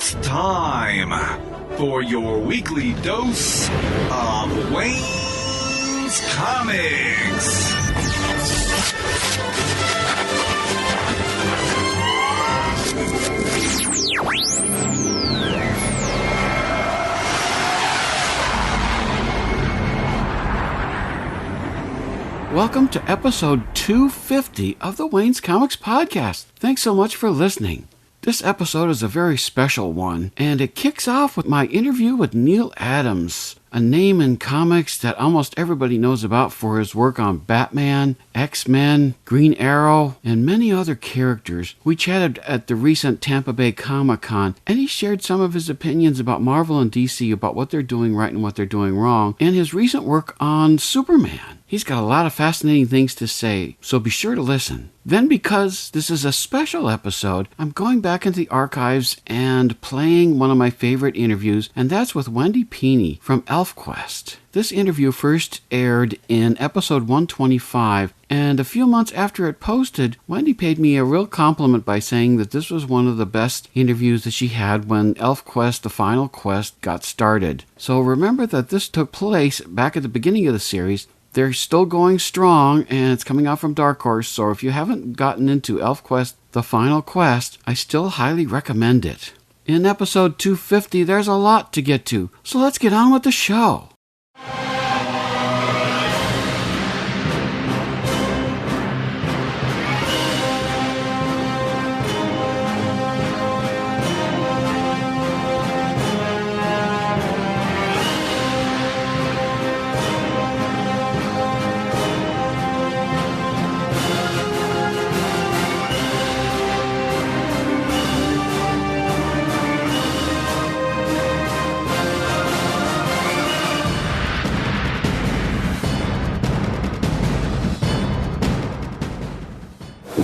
It's time for your weekly dose of Wayne's Comics. Welcome to episode 250 of the Wayne's Comics podcast. Thanks so much for listening. This episode is a very special one, and it kicks off with my interview with Neal Adams, a name in comics that almost everybody knows about for his work on Batman, X-Men, Green Arrow, and many other characters. We chatted at the recent Tampa Bay Comic-Con, and he shared some of his opinions about Marvel and DC, about what they're doing right and what they're doing wrong, and his recent work on Superman. He's got a lot of fascinating things to say, so be sure to listen. Then, because this is a special episode, I'm going back into the archives and playing one of my favorite interviews, and that's with Wendy Pini from ElfQuest. This interview first aired in episode 125, and a few months after it posted, Wendy paid me a real compliment by saying that this was one of the best interviews that she had when ElfQuest, the final quest, got started. So remember that this took place back at the beginning of the series. They're still going strong, and it's coming out from Dark Horse, so if you haven't gotten into ElfQuest, the final quest, I still highly recommend it. In episode 250, there's a lot to get to, so let's get on with the show.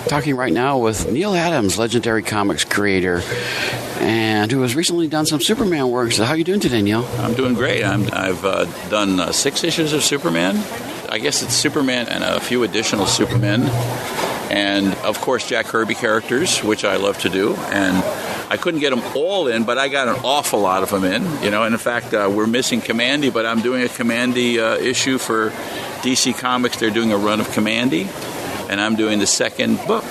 Talking right now with Neal Adams, legendary comics creator, and who has recently done some Superman work. So how are you doing today, Neal? I'm doing great. I've done 6 issues of Superman. I guess it's Superman and a few additional Supermen. And, of course, Jack Kirby characters, which I love to do. And I couldn't get them all in, but I got an awful lot of them in. You know, and in fact, we're missing Commandy, but I'm doing a Commandy issue for DC Comics. They're doing a run of Commandy. And I'm doing the second book.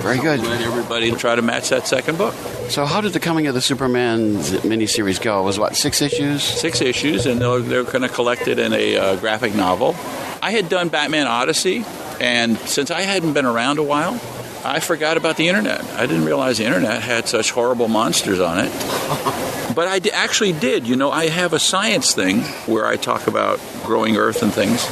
Very good. Let everybody try to match that second book. So how did the Coming of the Superman miniseries go? It was what, 6 issues? 6 issues, and they're going to collect it in a graphic novel. I had done Batman Odyssey, and since I hadn't been around a while, I forgot about the internet. I didn't realize the internet had such horrible monsters on it. But I actually did. You know, I have a science thing where I talk about growing Earth and things.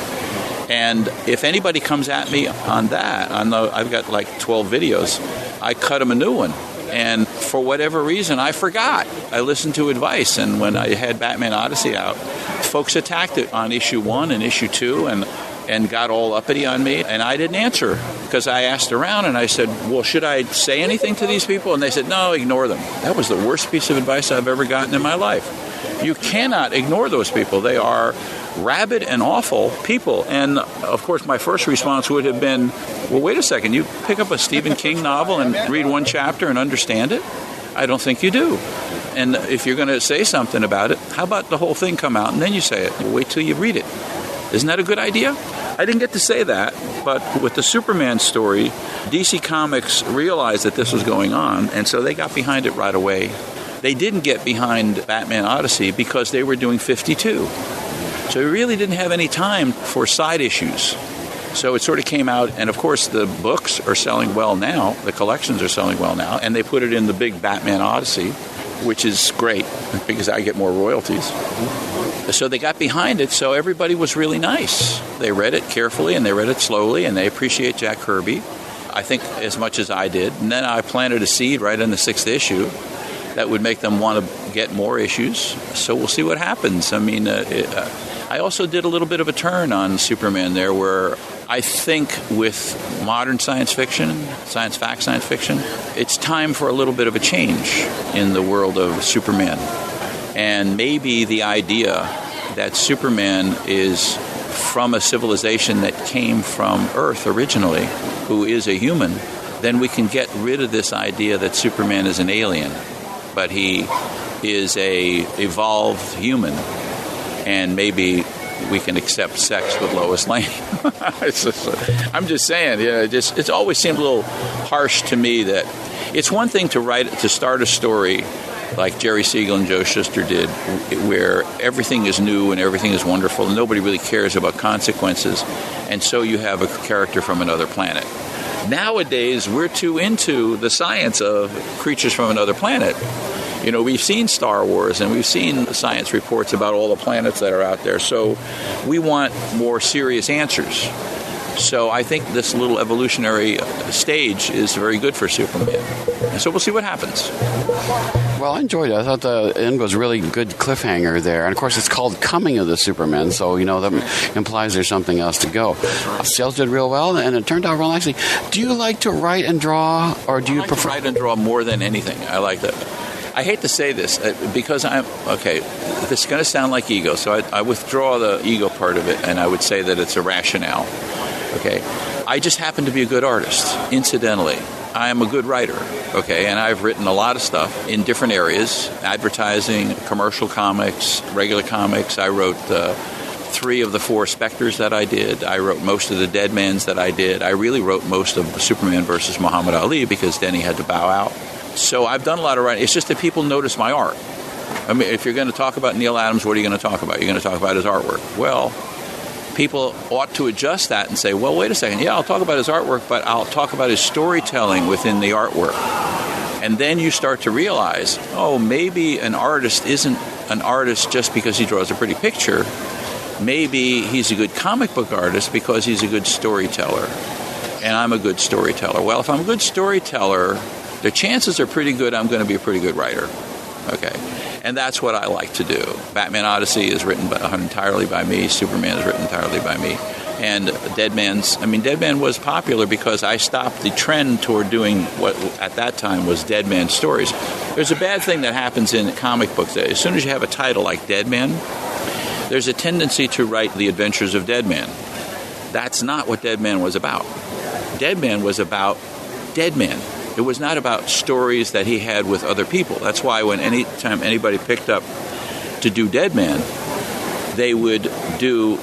And if anybody comes at me on that, I've got like 12 videos, I cut them a new one. And for whatever reason, I forgot. I listened to advice. And when I had Batman Odyssey out, folks attacked it on issue 1 and issue 2 and got all uppity on me. And I didn't answer because I asked around and I said, well, should I say anything to these people? And they said, no, ignore them. That was the worst piece of advice I've ever gotten in my life. You cannot ignore those people. They are rabid and awful people. And, of course, my first response would have been, well, wait a second, you pick up a Stephen King novel and read one chapter and understand it? I don't think you do. And if you're going to say something about it, how about the whole thing come out and then you say it? Well, wait till you read it. Isn't that a good idea? I didn't get to say that, but with the Superman story, DC Comics realized that this was going on, and so they got behind it right away. They didn't get behind Batman Odyssey because they were doing 52. So we really didn't have any time for side issues. So it sort of came out, and of course the books are selling well now, the collections are selling well now, and they put it in the big Batman Odyssey, which is great because I get more royalties. So they got behind it, so everybody was really nice. They read it carefully and they read it slowly, and they appreciate Jack Kirby, I think, as much as I did. And then I planted a seed right in the 6th issue that would make them want to get more issues. So we'll see what happens. I mean, I also did a little bit of a turn on Superman there where I think with modern science fiction, science fiction, it's time for a little bit of a change in the world of Superman. And maybe the idea that Superman is from a civilization that came from Earth originally, who is a human, then we can get rid of this idea that Superman is an alien. but he is a evolved human, and maybe we can accept sex with Lois Lane. I'm just saying, it's always seemed a little harsh to me that it's one thing to start a story like Jerry Siegel and Joe Shuster did, where everything is new and everything is wonderful and nobody really cares about consequences, and so you have a character from another planet. Nowadays, we're too into the science of creatures from another planet. We've seen Star Wars and we've seen science reports about all the planets that are out there, so we want more serious answers. So I think this little evolutionary stage is very good for Superman. And so we'll see what happens. Well, I enjoyed it. I thought the end was really good cliffhanger there. And, of course, it's called Coming of the Supermen, so, that implies there's something else to go. Sales did real well, and it turned out real nicely. Do you like to write and draw, or do you prefer... I like to write and draw more than anything. I like that. I hate to say this, because this is going to sound like ego, so I withdraw the ego part of it, and I would say that it's a rationale. Okay, I just happen to be a good artist, incidentally. I am a good writer, okay, and I've written a lot of stuff in different areas, advertising, commercial comics, regular comics. I wrote 3 of the 4 Spectres that I did. I wrote most of the Deadmans that I did. I really wrote most of Superman versus Muhammad Ali because Denny had to bow out. So I've done a lot of writing. It's just that people notice my art. I mean, if you're going to talk about Neal Adams, what are you going to talk about? You're going to talk about his artwork. Well, people ought to adjust that and say, well, wait a second. Yeah, I'll talk about his artwork, but I'll talk about his storytelling within the artwork. And then you start to realize, maybe an artist isn't an artist just because he draws a pretty picture. Maybe he's a good comic book artist because he's a good storyteller. And I'm a good storyteller. Well, if I'm a good storyteller, the chances are pretty good I'm going to be a pretty good writer. Okay. And that's what I like to do. Batman Odyssey is written entirely by me. Superman is written entirely by me. And Deadman was popular because I stopped the trend toward doing what at that time was Deadman stories. There's a bad thing that happens in comic books. As soon as you have a title like Deadman, there's a tendency to write the adventures of Deadman. That's not what Deadman was about. Deadman was about Deadman. It was not about stories that he had with other people. That's why any time anybody picked up to do Deadman, they would do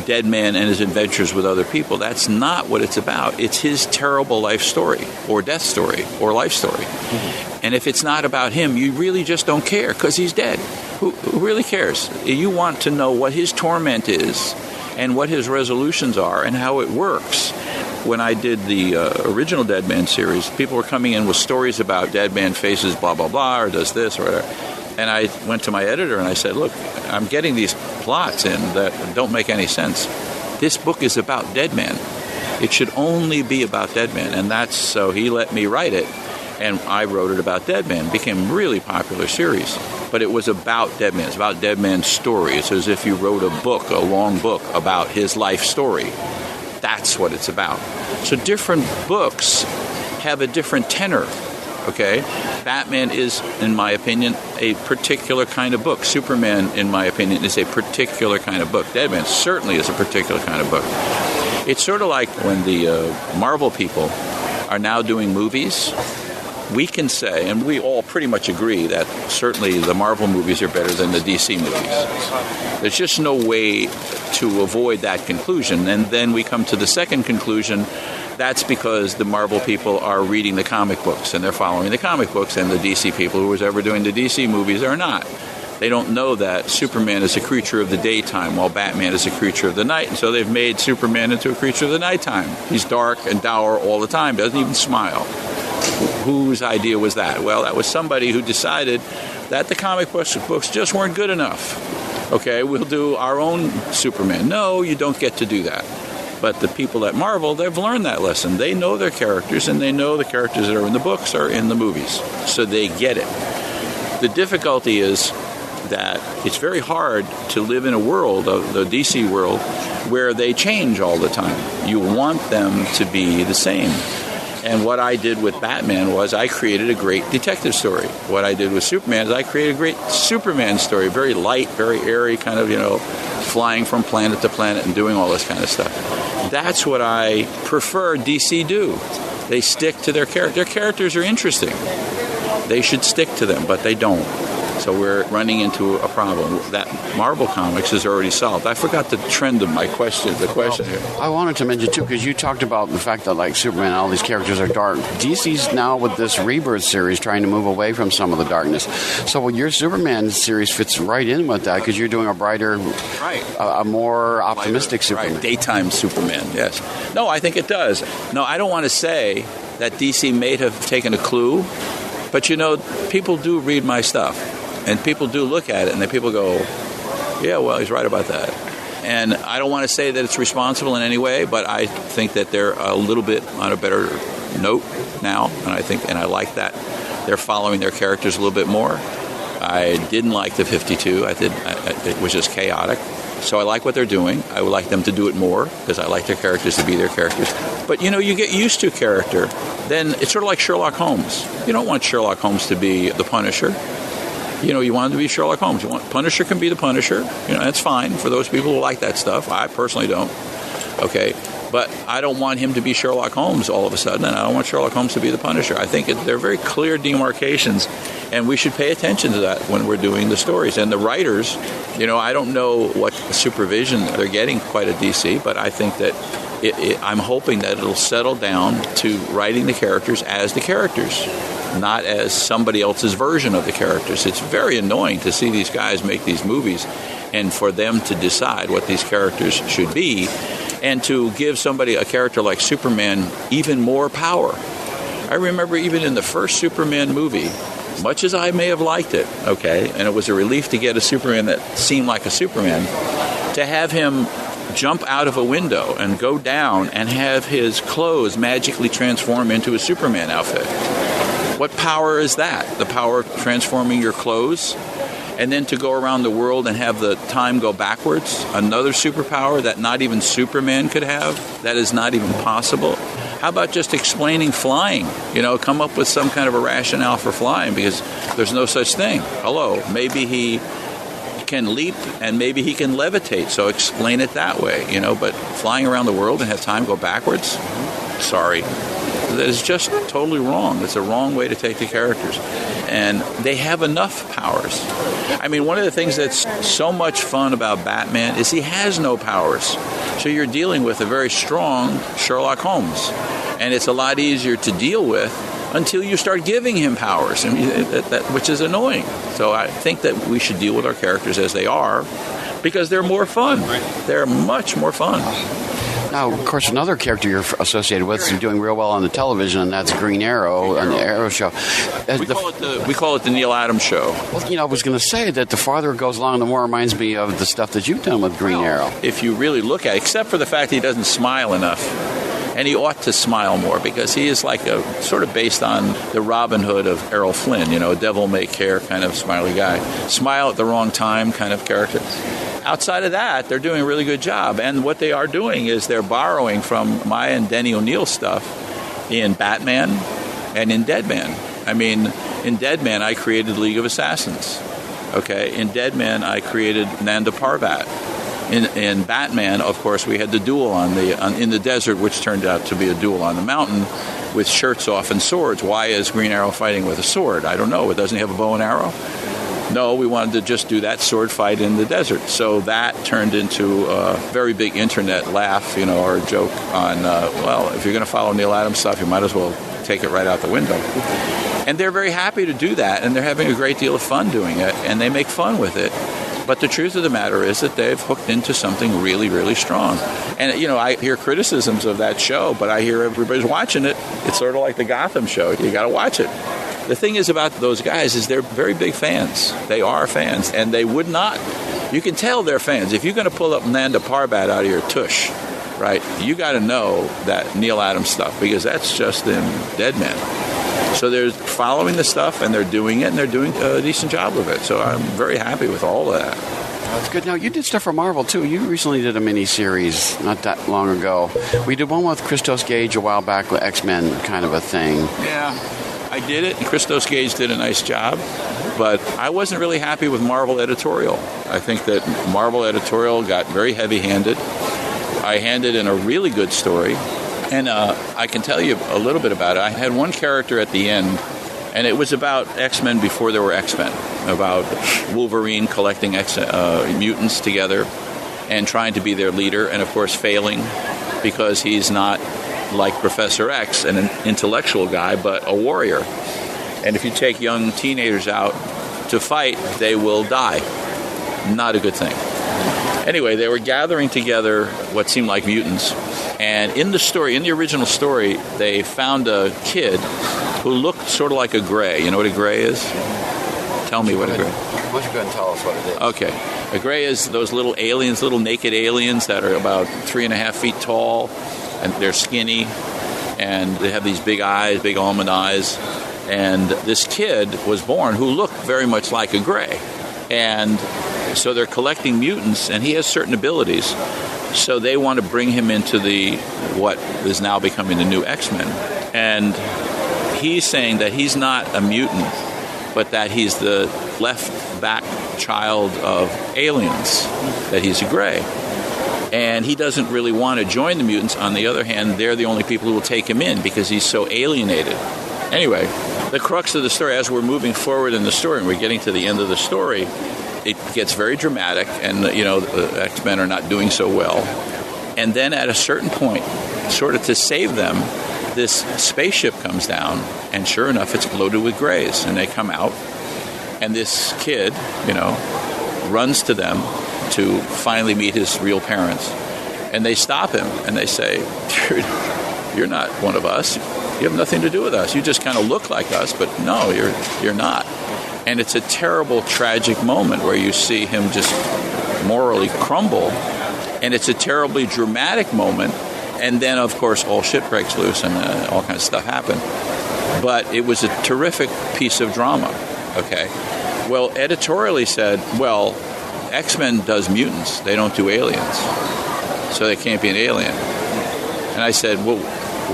Deadman and his adventures with other people. That's not what it's about. It's his terrible life story or death story or life story. Mm-hmm. And if it's not about him, you really just don't care because he's dead. Who really cares? You want to know what his torment is and what his resolutions are and how it works. When I did the original Deadman series, people were coming in with stories about Deadman faces blah, blah, blah, or does this or whatever. And I went to my editor and I said, look, I'm getting these plots in that don't make any sense. This book is about Deadman. It should only be about Deadman. And so he let me write it, and I wrote it about Deadman. It became a really popular series. But it was about Deadman. It's about Deadman's story. It's as if you wrote a long book about his life story. That's what it's about. So different books have a different tenor, okay? Batman is, in my opinion, a particular kind of book. Superman, in my opinion, is a particular kind of book. Deadman certainly is a particular kind of book. It's sort of like when the Marvel people are now doing movies. We can say, and we all pretty much agree, that certainly the Marvel movies are better than the DC movies. There's just no way to avoid that conclusion. And then we come to the second conclusion. That's because the Marvel people are reading the comic books and they're following the comic books, and the DC people who was ever doing the DC movies are not. They don't know that Superman is a creature of the daytime while Batman is a creature of the night. And so they've made Superman into a creature of the nighttime. He's dark and dour all the time, doesn't even smile. Whose idea was that? Well, that was somebody who decided that the comic books just weren't good enough. Okay, we'll do our own Superman. No, you don't get to do that. But the people at Marvel, they've learned that lesson. They know their characters, and they know the characters that are in the books are in the movies. So they get it. The difficulty is that it's very hard to live in a world, the DC world, where they change all the time. You want them to be the same. And what I did with Batman was I created a great detective story. What I did with Superman is I created a great Superman story, very light, very airy, kind of, flying from planet to planet and doing all this kind of stuff. That's what I prefer DC do. They stick to their characters. Their characters are interesting. they should stick to them, but they don't. So we're running into a problem. That Marvel Comics is already solved. I forgot the trend of my question. The question here. I wanted to mention, too, because you talked about the fact that, like, Superman and all these characters are dark. DC's now, with this Rebirth series, trying to move away from some of the darkness. So your Superman series fits right in with that, because you're doing a brighter, a more optimistic Superman. Right, daytime Superman, yes. No, I think it does. No, I don't want to say that DC may have taken a clue, but, people do read my stuff. And people do look at it, and then people go, yeah, well, he's right about that. And I don't want to say that it's responsible in any way, but I think that they're a little bit on a better note now, and I like that. They're following their characters a little bit more. I didn't like the 52. It was just chaotic. So I like what they're doing. I would like them to do it more, because I like their characters to be their characters. But, you get used to a character. Then it's sort of like Sherlock Holmes. You don't want Sherlock Holmes to be the Punisher. You want him to be Sherlock Holmes. Punisher can be the Punisher. That's fine for those people who like that stuff. I personally don't. Okay. But I don't want him to be Sherlock Holmes all of a sudden, and I don't want Sherlock Holmes to be the Punisher. I think they're very clear demarcations, and we should pay attention to that when we're doing the stories. And the writers, I don't know what supervision they're getting quite at DC, but I think that I'm hoping that it'll settle down to writing the characters as the characters, not as somebody else's version of the characters. It's very annoying to see these guys make these movies and for them to decide what these characters should be and to give somebody a character like Superman even more power. I remember even in the first Superman movie, much as I may have liked it, okay, and it was a relief to get a Superman that seemed like a Superman, to have him jump out of a window and go down and have his clothes magically transform into a Superman outfit. What power is that? The power of transforming your clothes? And then to go around the world and have the time go backwards? Another superpower that not even Superman could have? That is not even possible? How about just explaining flying? Come up with some kind of a rationale for flying, because there's no such thing. Hello, maybe he can leap and maybe he can levitate, so explain it that way, but flying around the world and have time go backwards? Sorry. That is just totally wrong. It's a wrong way to take the characters. And they have enough powers. I mean, one of the things that's so much fun about Batman is he has no powers. So you're dealing with a very strong Sherlock Holmes. And it's a lot easier to deal with until you start giving him powers, which is annoying. So I think that we should deal with our characters as they are, because they're more fun. They're much more fun. Now, of course, another character you're associated with is doing real well on the television, and that's Green Arrow on the Arrow show. We call it the Neal Adams show. Well, I was going to say that the farther it goes along, the more it reminds me of the stuff that you've done with Green Arrow. If you really look at it, except for the fact that he doesn't smile enough. And he ought to smile more, because he is like a sort of based on the Robin Hood of Errol Flynn, a devil-may-care kind of smiley guy. Smile at the wrong time kind of character. Outside of that, they're doing a really good job. And what they are doing is they're borrowing from my and Denny O'Neill's stuff in Batman and in Deadman. I mean, in Deadman, I created League of Assassins. Okay, in Deadman, I created Nanda Parbat. In Batman, of course, we had the duel in the desert, which turned out to be a duel on the mountain with shirts off and swords. Why is Green Arrow fighting with a sword? I don't know. It doesn't have a bow and arrow? No, we wanted to just do that sword fight in the desert. So that turned into a very big internet laugh, or a joke on, if you're going to follow Neal Adams stuff, you might as well take it right out the window. And they're very happy to do that, and they're having a great deal of fun doing it, and they make fun with it. But the truth of the matter is that they've hooked into something really, really strong. And, I hear criticisms of that show, but I hear everybody's watching it. It's sort of like the Gotham show. You got to watch it. The thing is about those guys is they're very big fans. They are fans, and they would not. You can tell they're fans. If you're going to pull up Nanda Parbat out of your tush, right, you got to know that Neal Adams stuff, because that's just in Deadman. So they're following the stuff, and they're doing it, and they're doing a decent job of it. So I'm very happy with all of that. That's good. Now, you did stuff for Marvel, too. You recently did a mini-series not that long ago. We did one with Christos Gage a while back with X-Men kind of a thing. Yeah, I did it. Christos Gage did a nice job. But I wasn't really happy with Marvel editorial. I think that Marvel editorial got very heavy-handed. I handed in a really good story. And I can tell you a little bit about it. I had one character at the end And it was about X-Men before there were X-Men, about Wolverine collecting mutants together and trying to be their leader, and of course failing because he's not like Professor X, an intellectual guy, but a warrior. And if you take young teenagers out to fight, they will die. Not a good thing. Anyway, they were gathering together what seemed like mutants. And in the original story, they found a kid who looked sort of like a gray. You know what a gray is? Tell me what a gray is. Why don't you go and tell us what it is? Okay. A gray is those little aliens, little naked aliens that are about 3.5 feet tall, and they're skinny, and they have these big eyes, big almond eyes. And this kid was born who looked very much like a gray. And so they're collecting mutants, and he has certain abilities. So they want to bring him into what is now becoming the new X-Men. And he's saying that he's not a mutant, but that he's the left back child of aliens, that he's a gray. And he doesn't really want to join the mutants. On the other hand, they're the only people who will take him in because he's so alienated. Anyway, the crux of the story, as we're moving forward in the story and we're getting to the end of the story, it gets very dramatic, and the X-Men are not doing so well. And then at a certain point, sort of to save them, this spaceship comes down, and sure enough, it's loaded with grays. And they come out, and this kid, runs to them to finally meet his real parents. And they stop him, and they say, you're not one of us. You have nothing to do with us. You just kind of look like us, but no, you're not. And it's a terrible, tragic moment where you see him just morally crumble. And it's a terribly dramatic moment. And then, of course, all shit breaks loose and all kinds of stuff happen. But it was a terrific piece of drama, okay? Well, editorially said, well, X-Men does mutants. They don't do aliens. So they can't be an alien. And I said, well,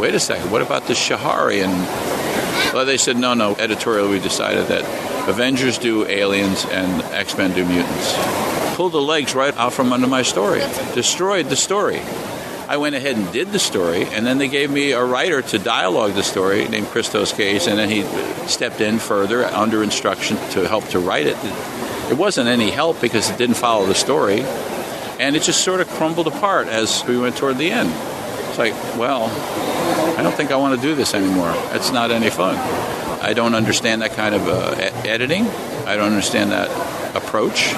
wait a second. What about the Shahari? And well, they said, no. Editorially, we decided that Avengers do aliens and X-Men do mutants. Pulled the legs right out from under my story. Destroyed the story. I went ahead and did the story, and then they gave me a writer to dialogue the story named Christos Case, and then he stepped in further under instruction to help to write it. It wasn't any help because it didn't follow the story, and it just sort of crumbled apart as we went toward the end. It's like, well, I don't think I want to do this anymore. It's not any fun. I don't understand that kind of editing. I don't understand that approach.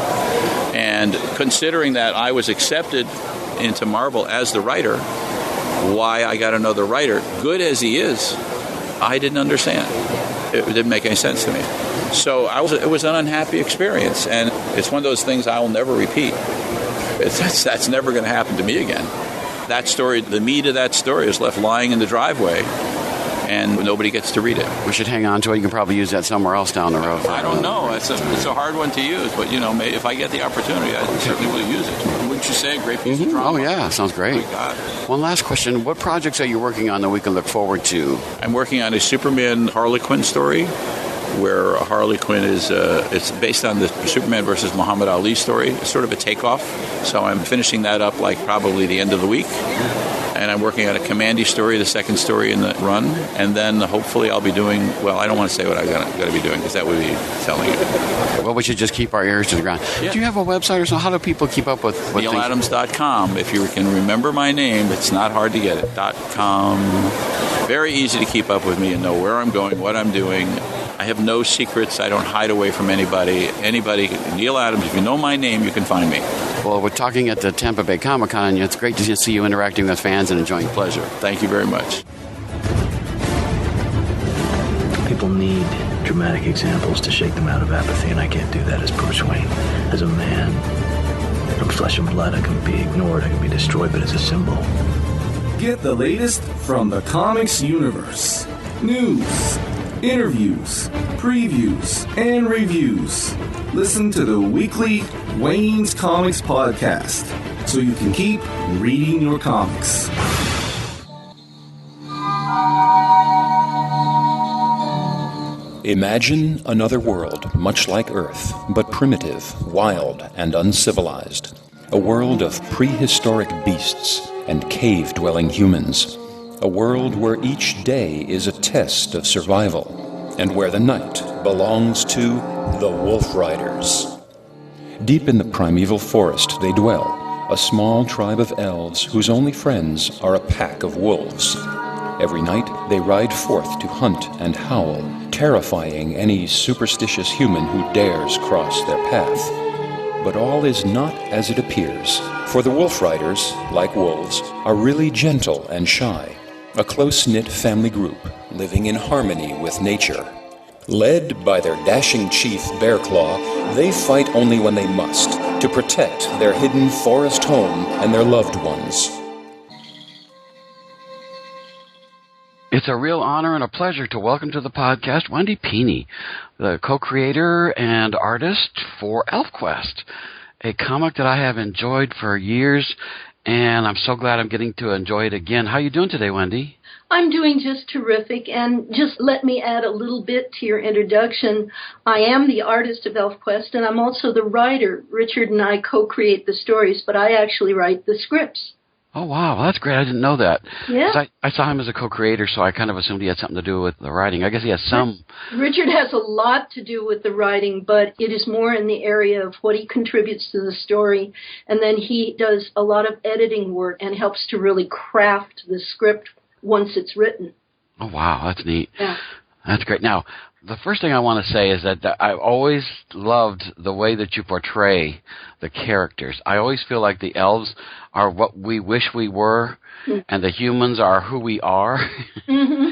And considering that I was accepted into Marvel as the writer, why I got another writer, good as he is, I didn't understand. It didn't make any sense to me. So it was an unhappy experience, and it's one of those things I will never repeat. That's never going to happen to me again. That story, the meat of that story is left lying in the driveway, and nobody gets to read it. We should hang on to it. You can probably use that somewhere else down the road. I don't know. It's a hard one to use, but if I get the opportunity, I certainly will use it. Wouldn't you say a great piece of drama? Oh yeah, sounds great. Oh my God. One last question: what projects are you working on that we can look forward to? I'm working on a Superman Harley Quinn story, where Harley Quinn is it's based on the Superman versus Muhammad Ali story. It's sort of a takeoff. So I'm finishing that up probably the end of the week. And I'm working on a Commandy story, the second story in the run. And then hopefully I'll be doing, well, I don't want to say what I'm going to be doing because that would be telling you. Well, we should just keep our ears to the ground. Yeah. Do you have a website or something? How do people keep up with NealAdams.com. If you can remember my name, it's not hard to get it. .com. Very easy to keep up with me and know where I'm going, what I'm doing. I have no secrets. I don't hide away from anybody. Neal Adams, if you know my name, you can find me. Well, we're talking at the Tampa Bay Comic-Con, and it's great to see you interacting with fans and enjoying. Pleasure. Thank you very much. People need dramatic examples to shake them out of apathy, and I can't do that as Bruce Wayne. As a man, I'm flesh and blood. I can be ignored. I can be destroyed, but as a symbol. Get the latest from the comics universe. News, interviews, previews, and reviews. Listen to the weekly Wayne's Comics podcast so you can keep reading your comics. Imagine another world much like Earth, but primitive, wild, and uncivilized. A world of prehistoric beasts and cave-dwelling humans. A world where each day is a test of survival. and where the night belongs to the Wolf Riders. Deep in the primeval forest they dwell, a small tribe of elves whose only friends are a pack of wolves. Every night they ride forth to hunt and howl, terrifying any superstitious human who dares cross their path. But all is not as it appears, for the Wolf Riders, like wolves, are really gentle and shy, a close-knit family group living in harmony with nature. Led by their dashing chief, Bearclaw, they fight only when they must, to protect their hidden forest home and their loved ones. It's a real honor and a pleasure to welcome to the podcast Wendy Pini, the co-creator and artist for ElfQuest, a comic that I have enjoyed for years, and I'm so glad I'm getting to enjoy it again. How are you doing today, Wendy? I'm doing just terrific, and just let me add a little bit to your introduction. I am the artist of ElfQuest, and I'm also the writer. Richard and I co-create the stories, but I actually write the scripts. Oh, wow. That's great. I didn't know that. Yeah. I saw him as a co-creator, so I kind of assumed he had something to do with the writing. I guess he has some. Richard has a lot to do with the writing, but it is more in the area of what he contributes to the story. And then he does a lot of editing work and helps to really craft the script once it's written. Oh, wow. That's neat. Yeah. That's great. Now, the first thing I want to say is that I've always loved the way that you portray the characters. I always feel like the elves are what we wish we were, and the humans are who we are. Mm-hmm.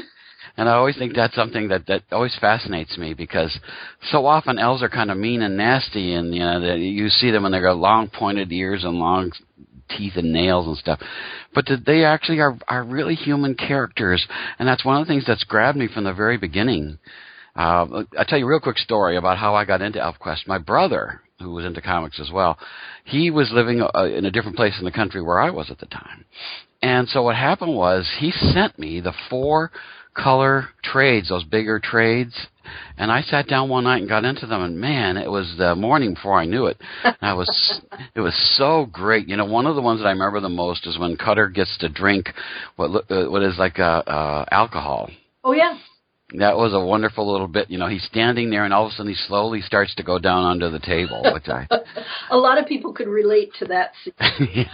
And I always think that's something that always fascinates me, because so often elves are kind of mean and nasty, and you see them and they've got long pointed ears and long teeth and nails and stuff, but they actually are really human characters, and that's one of the things that's grabbed me from the very beginning. I'll tell you a real quick story about how I got into ElfQuest. My brother, who was into comics as well, he was living in a different place in the country where I was at the time, and so what happened was he sent me the 4 color trades, those bigger trades, and I sat down one night and got into them, and man, it was the morning before I knew it. And it was so great. One of the ones that I remember the most is when Cutter gets to drink what is like alcohol. Oh, yeah. That was a wonderful little bit. He's standing there, and all of a sudden he slowly starts to go down under the table, which A lot of people could relate to that scene.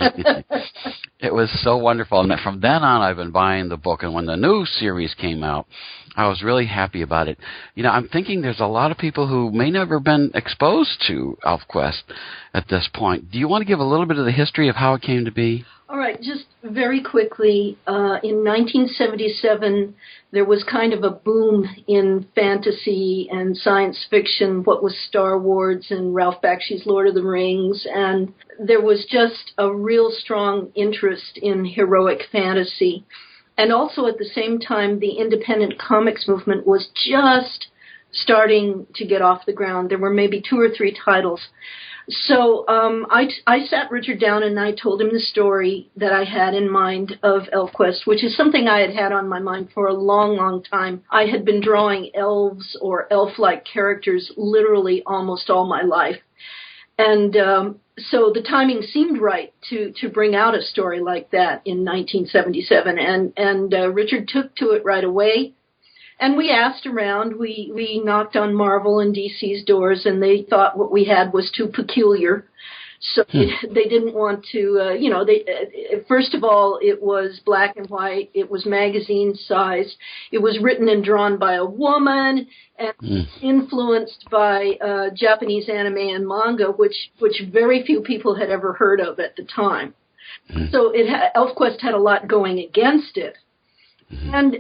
It was so wonderful. And from then on, I've been buying the book. And when the new series came out, I was really happy about it. I'm thinking there's a lot of people who may never have been exposed to ElfQuest at this point. Do you want to give a little bit of the history of how it came to be? All right, just very quickly, in 1977, there was kind of a boom in fantasy and science fiction, what was Star Wars and Ralph Bakshi's Lord of the Rings, and there was just a real strong interest in heroic fantasy. And also at the same time, the independent comics movement was just starting to get off the ground. There were maybe 2 or 3 titles. So I sat Richard down and I told him the story that I had in mind of ElfQuest, which is something I had on my mind for a long, long time. I had been drawing elves or elf-like characters literally almost all my life. And so the timing seemed right to bring out a story like that in 1977. And Richard took to it right away. And we asked around, we knocked on Marvel and DC's doors, and they thought what we had was too peculiar. So they didn't want to, first of all, it was black and white. It was magazine size. It was written and drawn by a woman and influenced by Japanese anime and manga, which very few people had ever heard of at the time. So ElfQuest had a lot going against it. And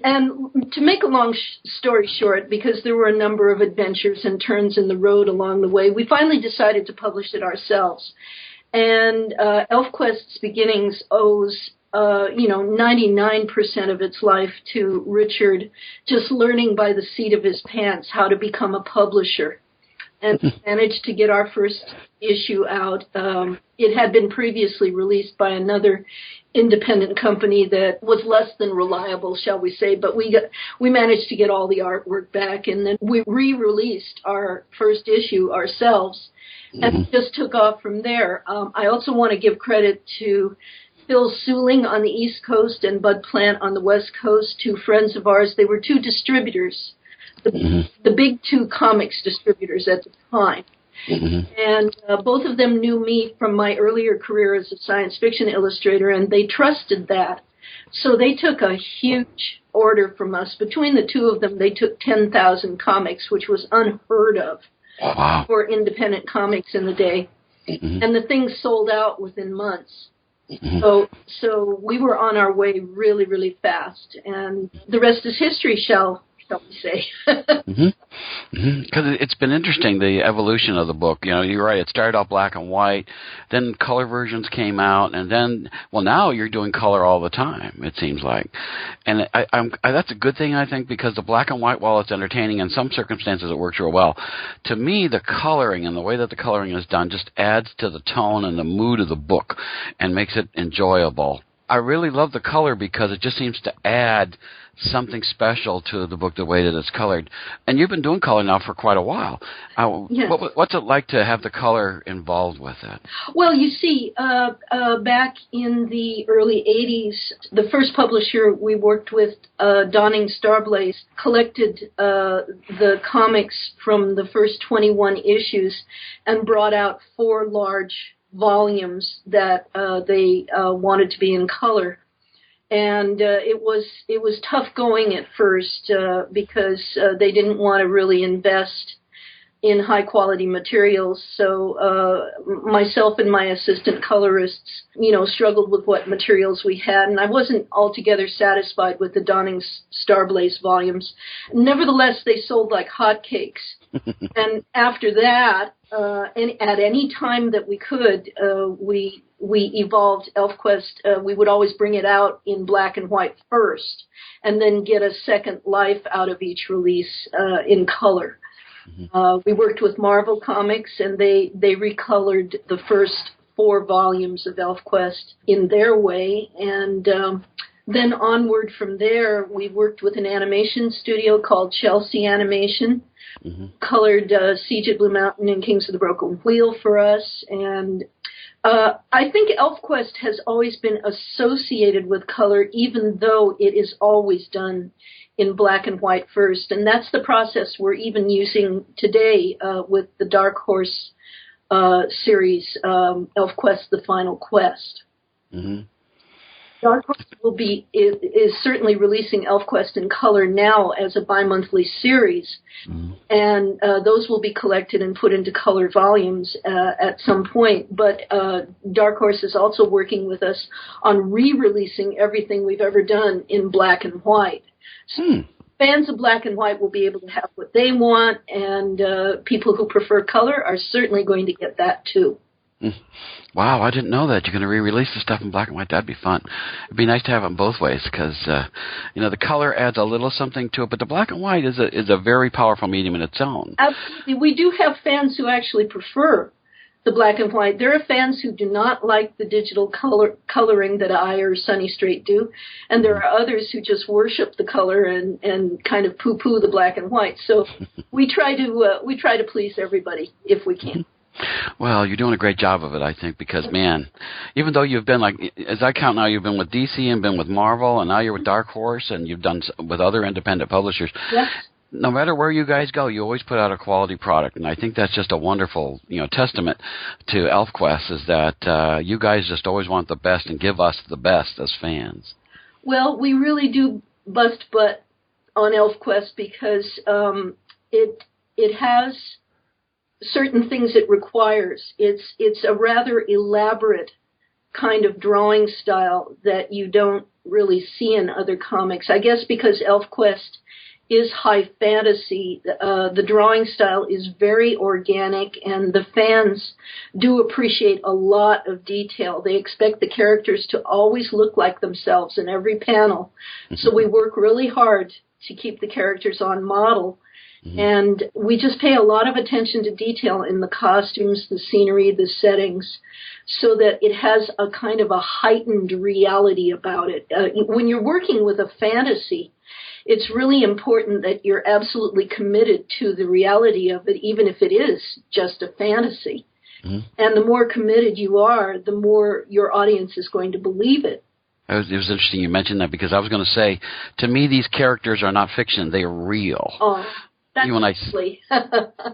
to make a long story short, because there were a number of adventures and turns in the road along the way, we finally decided to publish it ourselves. And ElfQuest's beginnings owes 99% of its life to Richard just learning by the seat of his pants how to become a publisher, and managed to get our first issue out. It had been previously released by another independent company that was less than reliable, shall we say, but we managed to get all the artwork back, and then we re-released our first issue ourselves, and it just took off from there. I also want to give credit to Phil Suling on the East Coast and Bud Plant on the West Coast, 2 friends of ours. They were 2 distributors the big two comics distributors at the time. And both of them knew me from my earlier career as a science fiction illustrator, and they trusted that. So they took a huge order from us. Between the two of them, they took 10,000 comics, which was unheard of for independent comics in the day. And the thing sold out within months. So we were on our way really, really fast. And the rest is history, shall we say. Because it's been interesting, the evolution of the book. You know, you're right, it started out black and white, then color versions came out, and then, well, now you're doing color all the time, it seems like. And that's a good thing, I think, because the black and white, while it's entertaining, in some circumstances it works real well. To me, the coloring and the way that the coloring is done just adds to the tone and the mood of the book and makes it enjoyable. I really love the color because it just seems to add something special to the book, the way that it's colored. And you've been doing color now for quite a while. Yes. What's it like to have the color involved with it? Well, you see, back in the early 80s, the first publisher we worked with, Dawning Starblaze, collected the comics from the first 21 issues and brought out 4 large volumes that they wanted to be in color. And it was tough going at first because they didn't want to really invest in high quality materials. So myself and my assistant colorists, struggled with what materials we had, and I wasn't altogether satisfied with the Dawning Starblaze volumes. Nevertheless, they sold like hotcakes. And after that, and at any time that we could, we evolved ElfQuest. We would always bring it out in black and white first, and then get a second life out of each release in color. We worked with Marvel Comics, and they recolored the first 4 volumes of ElfQuest in their way, and then onward from there, we worked with an animation studio called Chelsea Animation, colored Siege at Blue Mountain and Kings of the Broken Wheel for us. And I think ElfQuest has always been associated with color, even though it is always done in black and white first. And that's the process we're even using today with the Dark Horse series, ElfQuest: The Final Quest. Dark Horse is certainly releasing ElfQuest in color now as a bi-monthly series, and those will be collected and put into color volumes at some point. But Dark Horse is also working with us on re-releasing everything we've ever done in black and white. So fans of black and white will be able to have what they want, and people who prefer color are certainly going to get that too. Wow, I didn't know that. You're going to re-release the stuff in black and white. That'd be fun. It'd be nice to have them both ways because, the color adds a little something to it, but the black and white is a very powerful medium in its own. Absolutely. We do have fans who actually prefer the black and white. There are fans who do not like the digital coloring that I or Sunny Straight do, and there are others who just worship the color and kind of poo-poo the black and white. So we try to please everybody if we can. Well, you're doing a great job of it, I think, because, man, even though you've been, as I count now, you've been with DC and been with Marvel, and now you're with Dark Horse, and you've done with other independent publishers. Yes. No matter where you guys go, you always put out a quality product, and I think that's just a wonderful, testament to ElfQuest, is that you guys just always want the best and give us the best as fans. Well, we really do bust butt on ElfQuest because it has certain things it requires. It's a rather elaborate kind of drawing style that you don't really see in other comics. I guess because ElfQuest is high fantasy, the drawing style is very organic, and the fans do appreciate a lot of detail. They expect the characters to always look like themselves in every panel. So we work really hard to keep the characters on model. And we just pay a lot of attention to detail in the costumes, the scenery, the settings, so that it has a kind of a heightened reality about it. When you're working with a fantasy, it's really important that you're absolutely committed to the reality of it, even if it is just a fantasy. And the more committed you are, the more your audience is going to believe it. It was interesting you mentioned that, because I was going to say, to me, these characters are not fiction. They are real. That's when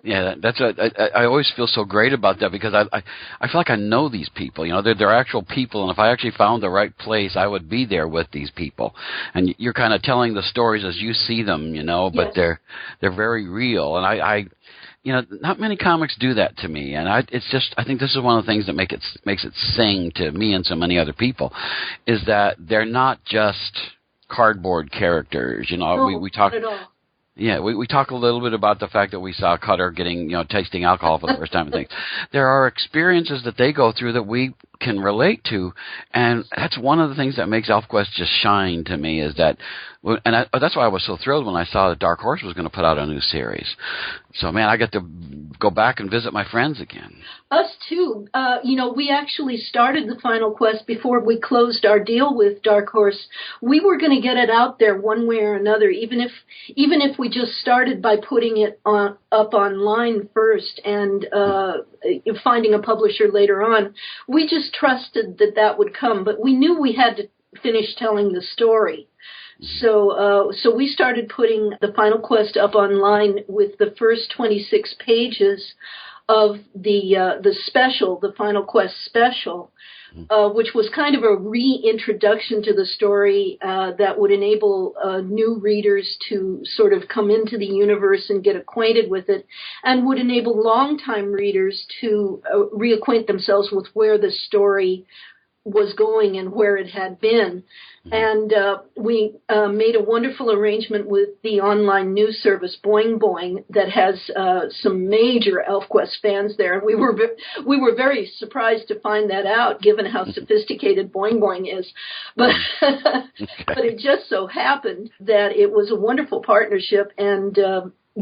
yeah, I always feel so great about that because I feel like I know these people. You know, they're actual people, and if I actually found the right place, I would be there with these people. And you're kind of telling the stories as you see them, you know, but yes. they're very real. And I you know, not many comics do that to me, and I think this is one of the things that makes it sing to me and so many other people, is that they're not just cardboard characters. You know, No, we talk. not at all. Yeah, we talk a little bit about the fact that we saw Cutter getting, tasting alcohol for the first time and things. There are experiences that they go through that we can relate to, and that's one of the things that makes ElfQuest just shine to me, is that, that's why I was so thrilled when I saw that Dark Horse was going to put out a new series. So, man, I get to go back and visit my friends again. Us too. We actually started the Final Quest before we closed our deal with Dark Horse. We were going to get it out there one way or another, even if we just started by putting it up online first and finding a publisher later on. We just trusted that would come, but we knew we had to finish telling the story. So we started putting the Final Quest up online with the first 26 pages of the special, the Final Quest special, which was kind of a reintroduction to the story that would enable new readers to sort of come into the universe and get acquainted with it, and would enable longtime readers to reacquaint themselves with where the story was going and where it had been. And we made a wonderful arrangement with the online news service Boing Boing that has some major ElfQuest fans there, and we were very surprised to find that out, given how sophisticated Boing Boing is. But but it just so happened that it was a wonderful partnership, and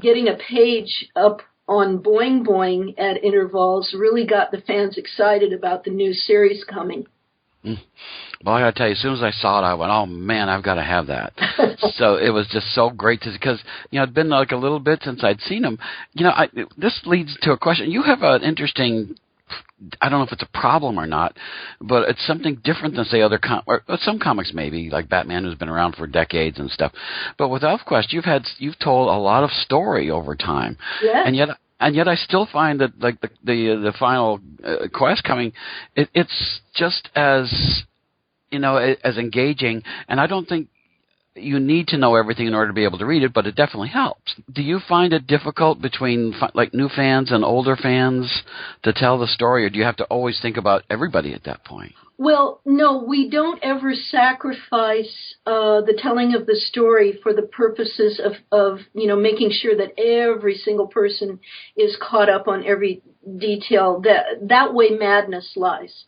getting a page up on Boing Boing at intervals really got the fans excited about the new series coming. Well, I got to tell you, as soon as I saw it, I went, oh, man, I've got to have that. So it was just so great to, because, it'd been like a little bit since I'd seen him. This leads to a question. You have an interesting, I don't know if it's a problem or not, but it's something different than, say, some comics maybe, like Batman, who's been around for decades and stuff. But with ElfQuest, you've told a lot of story over time. Yeah. And yet I still find that, like, the final quest coming, it's just as, as engaging. And I don't think you need to know everything in order to be able to read it, but it definitely helps. Do you find it difficult between, like, new fans and older fans to tell the story, or do you have to always think about everybody at that point? Well, no, we don't ever sacrifice the telling of the story for the purposes of making sure that every single person is caught up on every detail. That way madness lies.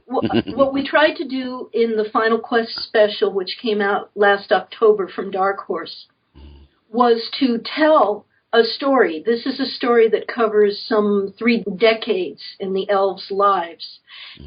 What we tried to do in the Final Quest special, which came out last October from Dark Horse, was to tell a story. This is a story that covers some 3 decades in the elves' lives.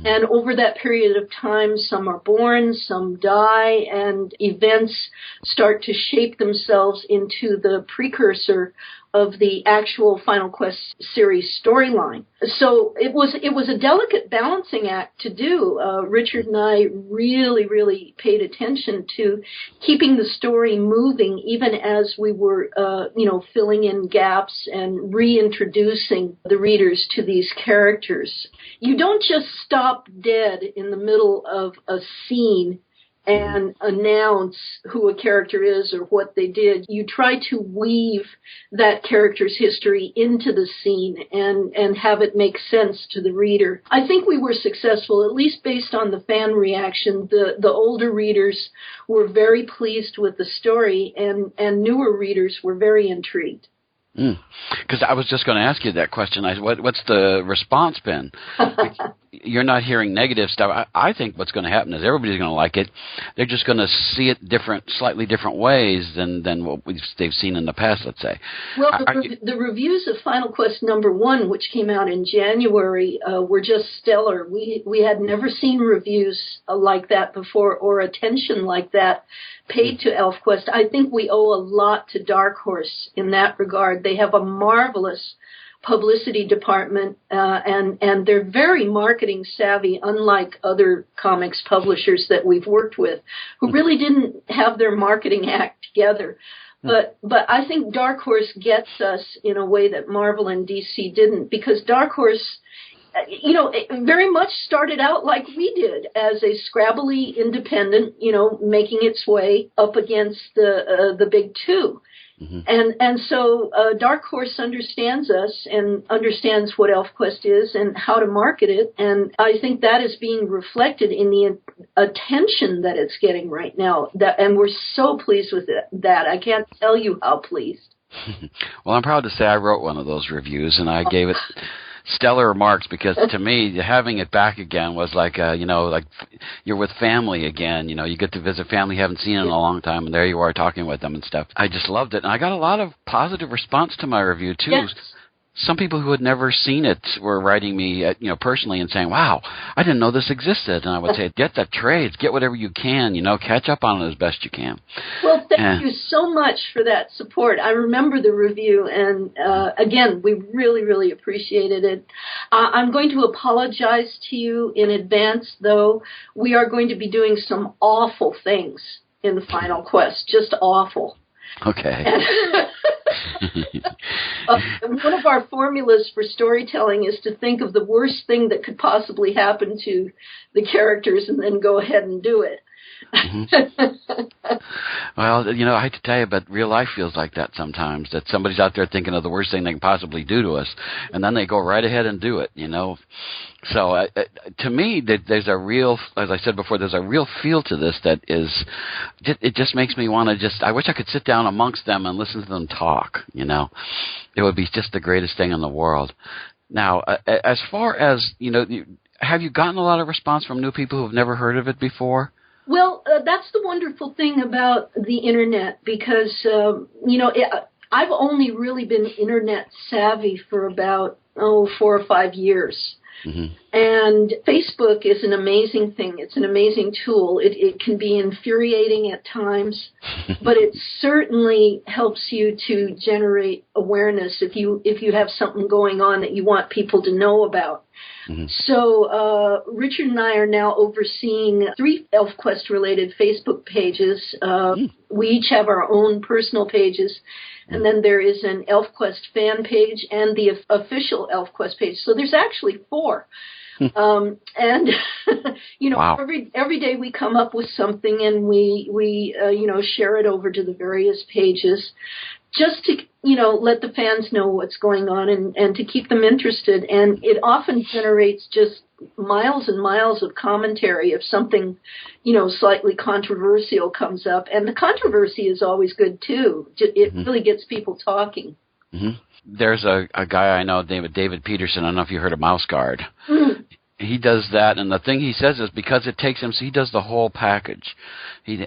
And over that period of time, some are born, some die, and events start to shape themselves into the precursor of the actual Final Quest series storyline. So it was a delicate balancing act to do. Richard and I really, really paid attention to keeping the story moving, even as we were, filling in gaps and reintroducing the readers to these characters. You don't just stop dead in the middle of a scene and announce who a character is or what they did. You try to weave that character's history into the scene and have it make sense to the reader. I think we were successful, at least based on the fan reaction. The older readers were very pleased with the story, and newer readers were very intrigued. Because I was just going to ask you that question. What's the response been? You're not hearing negative stuff. I think what's going to happen is everybody's going to like it. They're just going to see it slightly different ways than what they've seen in the past, let's say. Well, the reviews of Final Quest #1, which came out in January, were just stellar. We had never seen reviews like that before, or attention like that paid to ElfQuest. I think we owe a lot to Dark Horse in that regard. They have a marvelous publicity department, and they're very marketing savvy, unlike other comics publishers that we've worked with, who really didn't have their marketing act together. But I think Dark Horse gets us in a way that Marvel and DC didn't, because Dark Horse, it very much started out like we did, as a scrabbly independent, making its way up against the big two. Mm-hmm. And so Dark Horse understands us and understands what ElfQuest is and how to market it. And I think that is being reflected in the attention that it's getting right now. And we're so pleased with that. I can't tell you how pleased. Well, I'm proud to say I wrote one of those reviews, and I gave it stellar remarks, because to me, having it back again was like, like you're with family again. You get to visit family you haven't seen in a long time, and there you are talking with them and stuff. I just loved it, and I got a lot of positive response to my review too. Yes. Some people who had never seen it were writing me, personally and saying, "Wow, I didn't know this existed." And I would say, "Get the trades, get whatever you can, catch up on it as best you can." Well, thank you so much for that support. I remember the review, and again, we really, really appreciated it. I'm going to apologize to you in advance, though. We are going to be doing some awful things in the final quest, just awful. Okay. One of our formulas for storytelling is to think of the worst thing that could possibly happen to the characters and then go ahead and do it. Mm-hmm. Well, I hate to tell you, but real life feels like that sometimes, that somebody's out there thinking of the worst thing they can possibly do to us, and then they go right ahead and do it, So to me, there's a real, as I said before, there's a real feel to this that is, it just makes me want to I wish I could sit down amongst them and listen to them talk, It would be just the greatest thing in the world. Now, as far as, have you gotten a lot of response from new people who have never heard of it before? Well, that's the wonderful thing about the Internet, because, I've only really been Internet savvy for about, 4 or 5 years. Mm-hmm. And Facebook is an amazing thing. It's an amazing tool. It can be infuriating at times, but it certainly helps you to generate awareness if you have something going on that you want people to know about. Mm-hmm. So Richard and I are now overseeing 3 ElfQuest-related Facebook pages. We each have our own personal pages. And then there is an ElfQuest fan page and the official ElfQuest page. So there's actually 4. Wow. every day we come up with something, and we share it over to the various pages, just to let the fans know what's going on and to keep them interested. And it often generates just miles and miles of commentary if something slightly controversial comes up, and the controversy is always good too. It really gets people talking. Mm-hmm. There's a guy I know named David Peterson. I don't know if you heard of Mouse Guard. Mm-hmm. He does that, and the thing he says is because it takes him, so he does the whole package.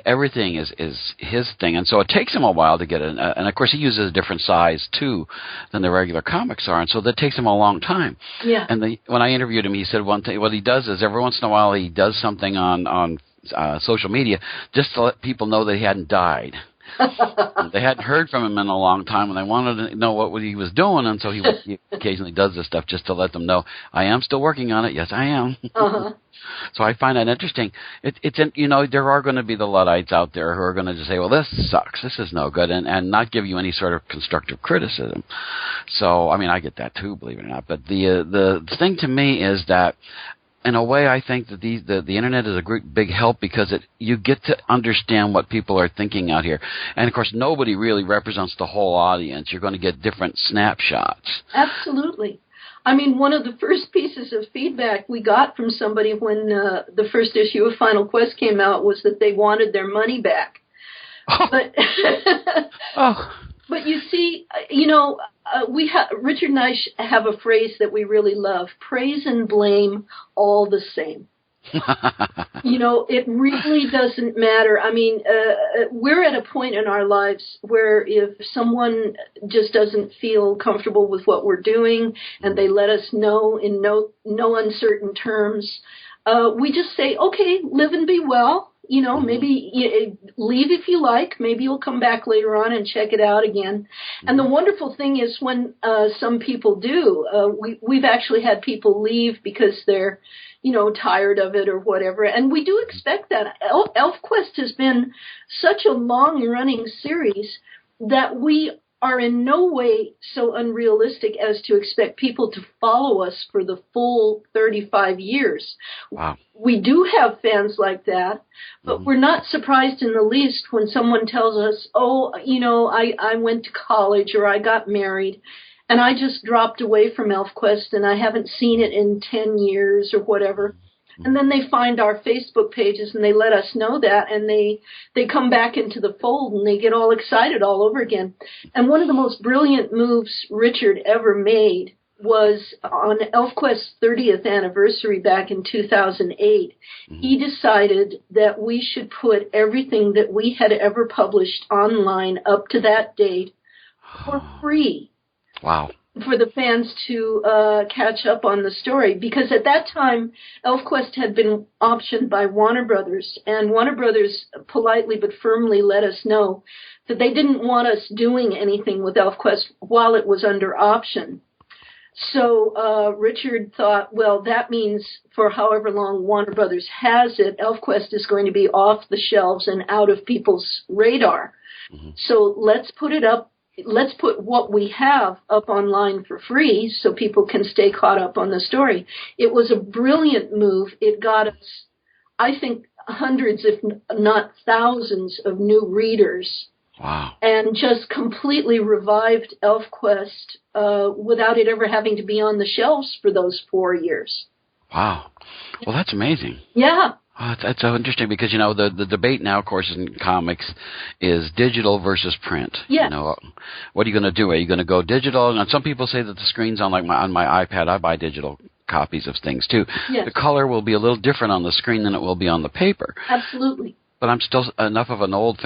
Everything is his thing, and so it takes him a while to get it. And of course, he uses a different size too than the regular comics are, and so that takes him a long time. Yeah. And when I interviewed him, he said one thing. What he does is every once in a while he does something on social media just to let people know that he hadn't died. They hadn't heard from him in a long time, and they wanted to know what he was doing, and so he occasionally does this stuff just to let them know, I am still working on it. Yes, I am. Uh-huh. So I find that interesting. There are going to be the Luddites out there who are going to just say, well, this sucks, this is no good, and not give you any sort of constructive criticism. So, I get that too, believe it or not. But the thing to me is that, in a way, I think that the Internet is a great big help, because you get to understand what people are thinking out here. And, of course, nobody really represents the whole audience. You're going to get different snapshots. Absolutely. One of the first pieces of feedback we got from somebody when the first issue of Final Quest came out was that they wanted their money back. Oh. But you see, Richard and I have a phrase that we really love: praise and blame, all the same. It really doesn't matter. We're at a point in our lives where if someone just doesn't feel comfortable with what we're doing and they let us know in no uncertain terms, we just say, okay, live and be well. Maybe leave if you like. Maybe you'll come back later on and check it out again. And the wonderful thing is when some people do, we've actually had people leave because they're, tired of it or whatever. And we do expect that. ElfQuest has been such a long-running series that we are in no way so unrealistic as to expect people to follow us for the full 35 years. Wow. We do have fans like that, but we're not surprised in the least when someone tells us, oh, I went to college or I got married and I just dropped away from ElfQuest and I haven't seen it in 10 years or whatever. And then they find our Facebook pages and they let us know that, and they come back into the fold and they get all excited all over again. And one of the most brilliant moves Richard ever made was on ElfQuest's 30th anniversary back in 2008. He decided that we should put everything that we had ever published online up to that date for free. Wow. For the fans to catch up on the story, because at that time ElfQuest had been optioned by Warner Brothers, and Warner Brothers politely but firmly let us know that they didn't want us doing anything with ElfQuest while it was under option. So Richard thought, well, that means for however long Warner Brothers has it, ElfQuest is going to be off the shelves and out of people's radar. So let's put it up. Let's put what we have up online for free so people can stay caught up on the story. It was a brilliant move. It got us, I think, hundreds, if not thousands, of new readers. Wow. And just completely revived ElfQuest without it ever having to be on the shelves for those 4 years. Wow. Well, that's amazing. Yeah. Oh, that's so interesting because, the debate now, of course, in comics is digital versus print. Yes. What are you going to do? Are you going to go digital? And some people say that the screen's on my iPad. I buy digital copies of things, too. Yes. The color will be a little different on the screen than it will be on the paper. Absolutely. But I'm still enough of an old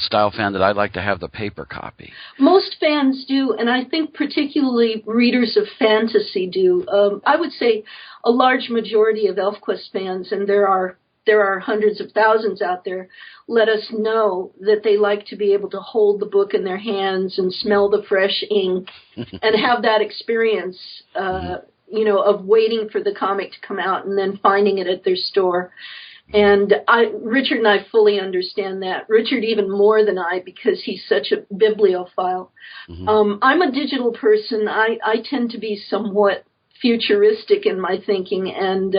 style fan that I'd like to have the paper copy. Most fans do, and I think particularly readers of fantasy do. I would say a large majority of ElfQuest fans, and there are hundreds of thousands out there, let us know that they like to be able to hold the book in their hands and smell the fresh ink and have that experience, of waiting for the comic to come out and then finding it at their store. And Richard and I fully understand that. Richard even more than I, because he's such a bibliophile. I'm a digital person. I tend to be somewhat futuristic in my thinking, and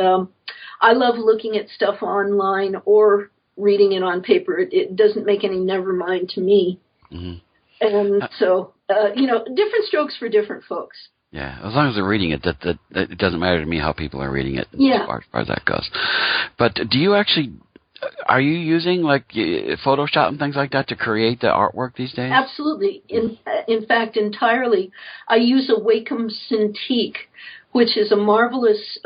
I love looking at stuff online or reading it on paper. It doesn't make any never mind to me. And so, different strokes for different folks. Yeah, as long as they're reading it, that it doesn't matter to me how people are reading it. Yeah. As far as that goes. But are you using like Photoshop and things like that to create the artwork these days? Absolutely. In fact, entirely. I use a Wacom Cintiq, which is a marvelous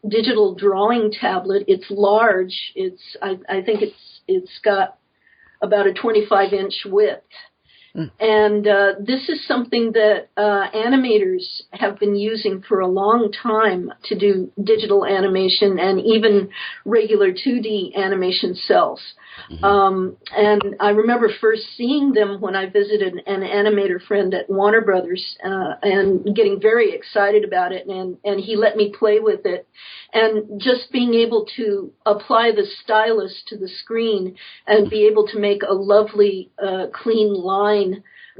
digital drawing tablet. It's large. I think it's got about a 25-inch width. And this is something that animators have been using for a long time to do digital animation and even regular 2D animation cells. And I remember first seeing them when I visited an animator friend at Warner Brothers and getting very excited about it. And he let me play with it. And just being able to apply the stylus to the screen and be able to make a lovely, clean line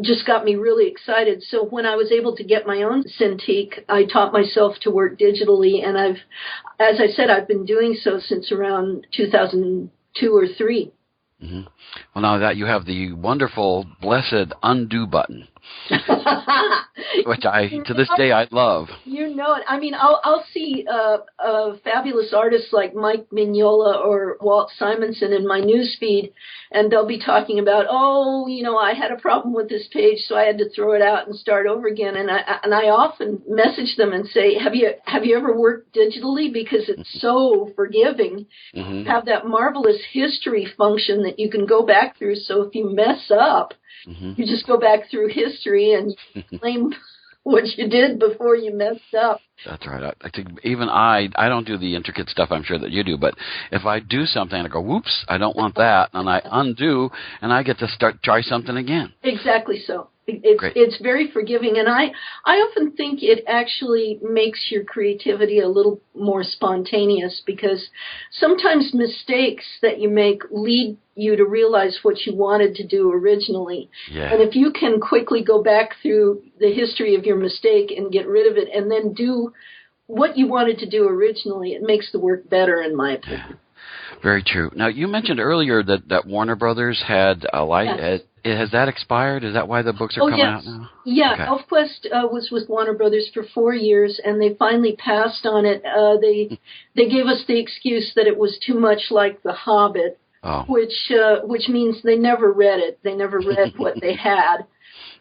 just got me really excited. So when I was able to get my own Cintiq, I taught myself to work digitally. And as I said, I've been doing so since around 2002 or 3. Well, now that you have the wonderful, blessed undo button, which to this day I love. You know it. I mean, I'll see fabulous artists like Mike Mignola or Walt Simonson in my newsfeed, and they'll be talking about, I had a problem with this page, so I had to throw it out and start over again. And I often message them and say, have you ever worked digitally? Because it's so forgiving. Have that marvelous history function that you can go back through. So if you mess up, you just go back through history and claim what you did before you messed up. That's right. I think even I don't do the intricate stuff I'm sure that you do, but if I do something and I go, whoops, I don't want that, and I undo, and I get to try something again. Exactly so. It's very forgiving, and I often think it actually makes your creativity a little more spontaneous, because sometimes mistakes that you make lead you to realize what you wanted to do originally. Yeah. And if you can quickly go back through the history of your mistake and get rid of it and then do what you wanted to do originally, it makes the work better, in my opinion. Yeah. Very true. Now, you mentioned earlier that Warner Brothers had a light. Yes. Has that expired? Is that why the books are coming out now? Yeah, Okay. ElfQuest was with Warner Brothers for 4 years, and they finally passed on it. They gave us the excuse that it was too much like The Hobbit, which means they never read it. They never read what they had.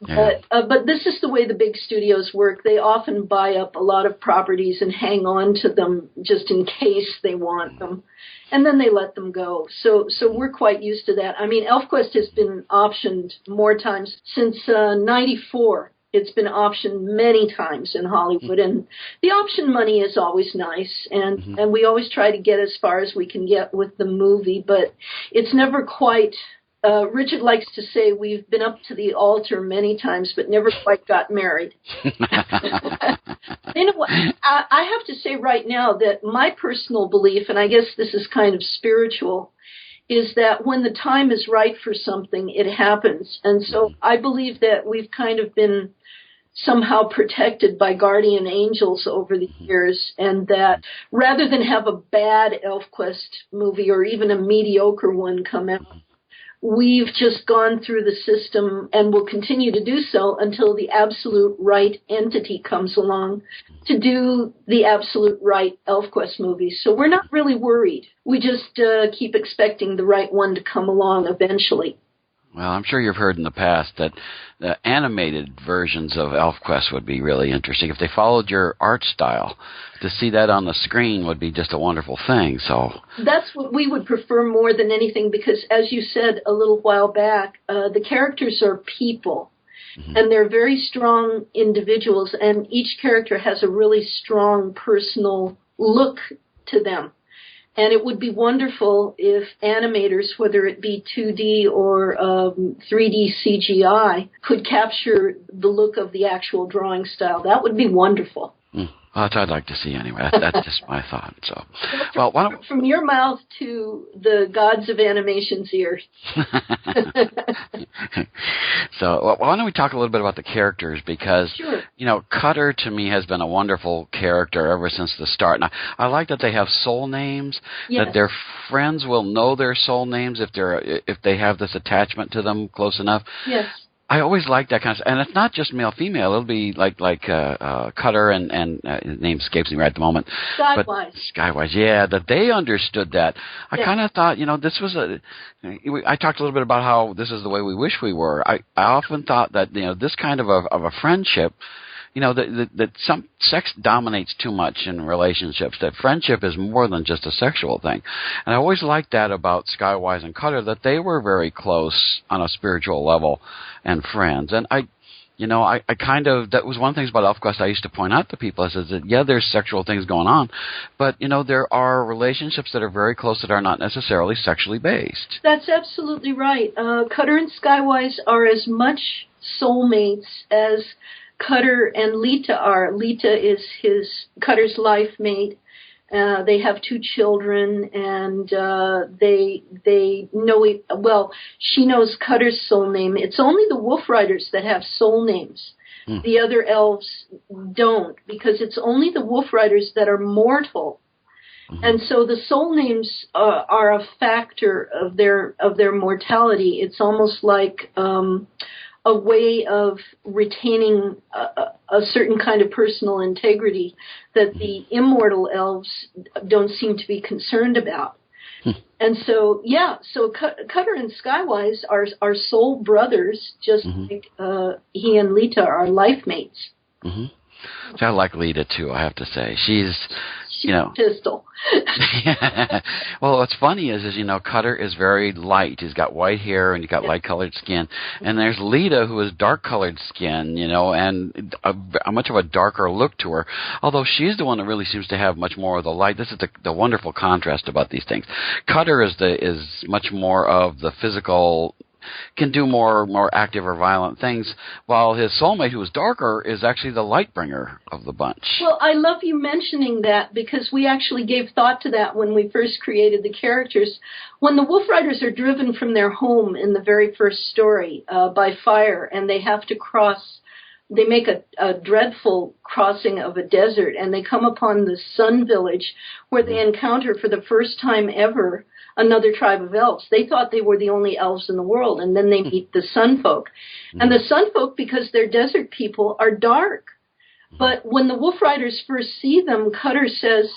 Yeah. But this is the way the big studios work. They often buy up a lot of properties and hang on to them just in case they want them, and then they let them go. So we're quite used to that. I mean, ElfQuest has been optioned more times since '94. It's been optioned many times in Hollywood, and the option money is always nice, and we always try to get as far as we can get with the movie, but it's never quite. Richard likes to say we've been up to the altar many times, but never quite got married. You know what? I have to say right now that my personal belief, and I guess this is kind of spiritual, is that when the time is right for something, it happens. And so I believe that we've kind of been somehow protected by guardian angels over the years, and that rather than have a bad ElfQuest movie or even a mediocre one come out, we've just gone through the system and will continue to do so until the absolute right entity comes along to do the absolute right ElfQuest movie. So we're not really worried. We just keep expecting the right one to come along eventually. Well, I'm sure you've heard in the past that the animated versions of ElfQuest would be really interesting. If they followed your art style, to see that on the screen would be just a wonderful thing. So that's what we would prefer more than anything, because as you said a little while back, the characters are people. And they're very strong individuals, and each character has a really strong personal look to them. And it would be wonderful if animators, whether it be 2D or 3D CGI, could capture the look of the actual drawing style. That would be wonderful. That's what I'd like to see anyway. That's just my thought. So, well, why don't... From your mouth to the gods of animation's ears. So, why don't we talk a little bit about the characters? Because, sure. You know, Cutter to me has been a wonderful character ever since the start. And I like that they have soul names. Yes. That their friends will know their soul names if they have this attachment to them close enough. Yes. I always like that kind of stuff. And it's not just male-female. It'll be like Cutter and his name escapes me right at the moment. Skywise. Skywise, yeah, that they understood that. I kind of thought, this was I talked a little bit about how this is the way we wish we were. I often thought that, this kind of a friendship, that some sex dominates too much in relationships, that friendship is more than just a sexual thing. And I always liked that about Skywise and Cutter, that they were very close on a spiritual level and friends. And I kind of, that was one of the things about ElfQuest I used to point out to people. I said that, yeah, there's sexual things going on, but, there are relationships that are very close that are not necessarily sexually based. That's absolutely right. Cutter and Skywise are as much soulmates as Cutter and Lita are. Lita is Cutter's life mate. They have 2 children, and they know it. Well, she knows Cutter's soul name. It's only the Wolf Riders that have soul names. The other elves don't, because it's only the Wolf Riders that are mortal. And so the soul names are a factor of their mortality. It's almost like a way of retaining a certain kind of personal integrity that the immortal elves don't seem to be concerned about. And so, so Cutter and Skywise are soul brothers, just like he and Lita are life mates. So I like Lita, too, I have to say. She's pistol. Well, what's funny is Cutter is very light. He's got white hair and he's got light-colored skin. And there's Lita, who has dark-colored skin, and a much of a darker look to her. Although she's the one that really seems to have much more of the light. This is the wonderful contrast about these things. Cutter is much more of the physical can do more active or violent things, while his soulmate, who is darker, is actually the light bringer of the bunch. Well, I love you mentioning that, because we actually gave thought to that when we first created the characters. When the Wolf Riders are driven from their home in the very first story by fire, and they have to cross, they make a dreadful crossing of a desert, and they come upon the Sun Village, where they encounter for the first time ever another tribe of elves. They thought they were the only elves in the world, and then they meet the Sun Folk. And the Sun Folk, because they're desert people, are dark. But when the Wolf Riders first see them, Cutter says,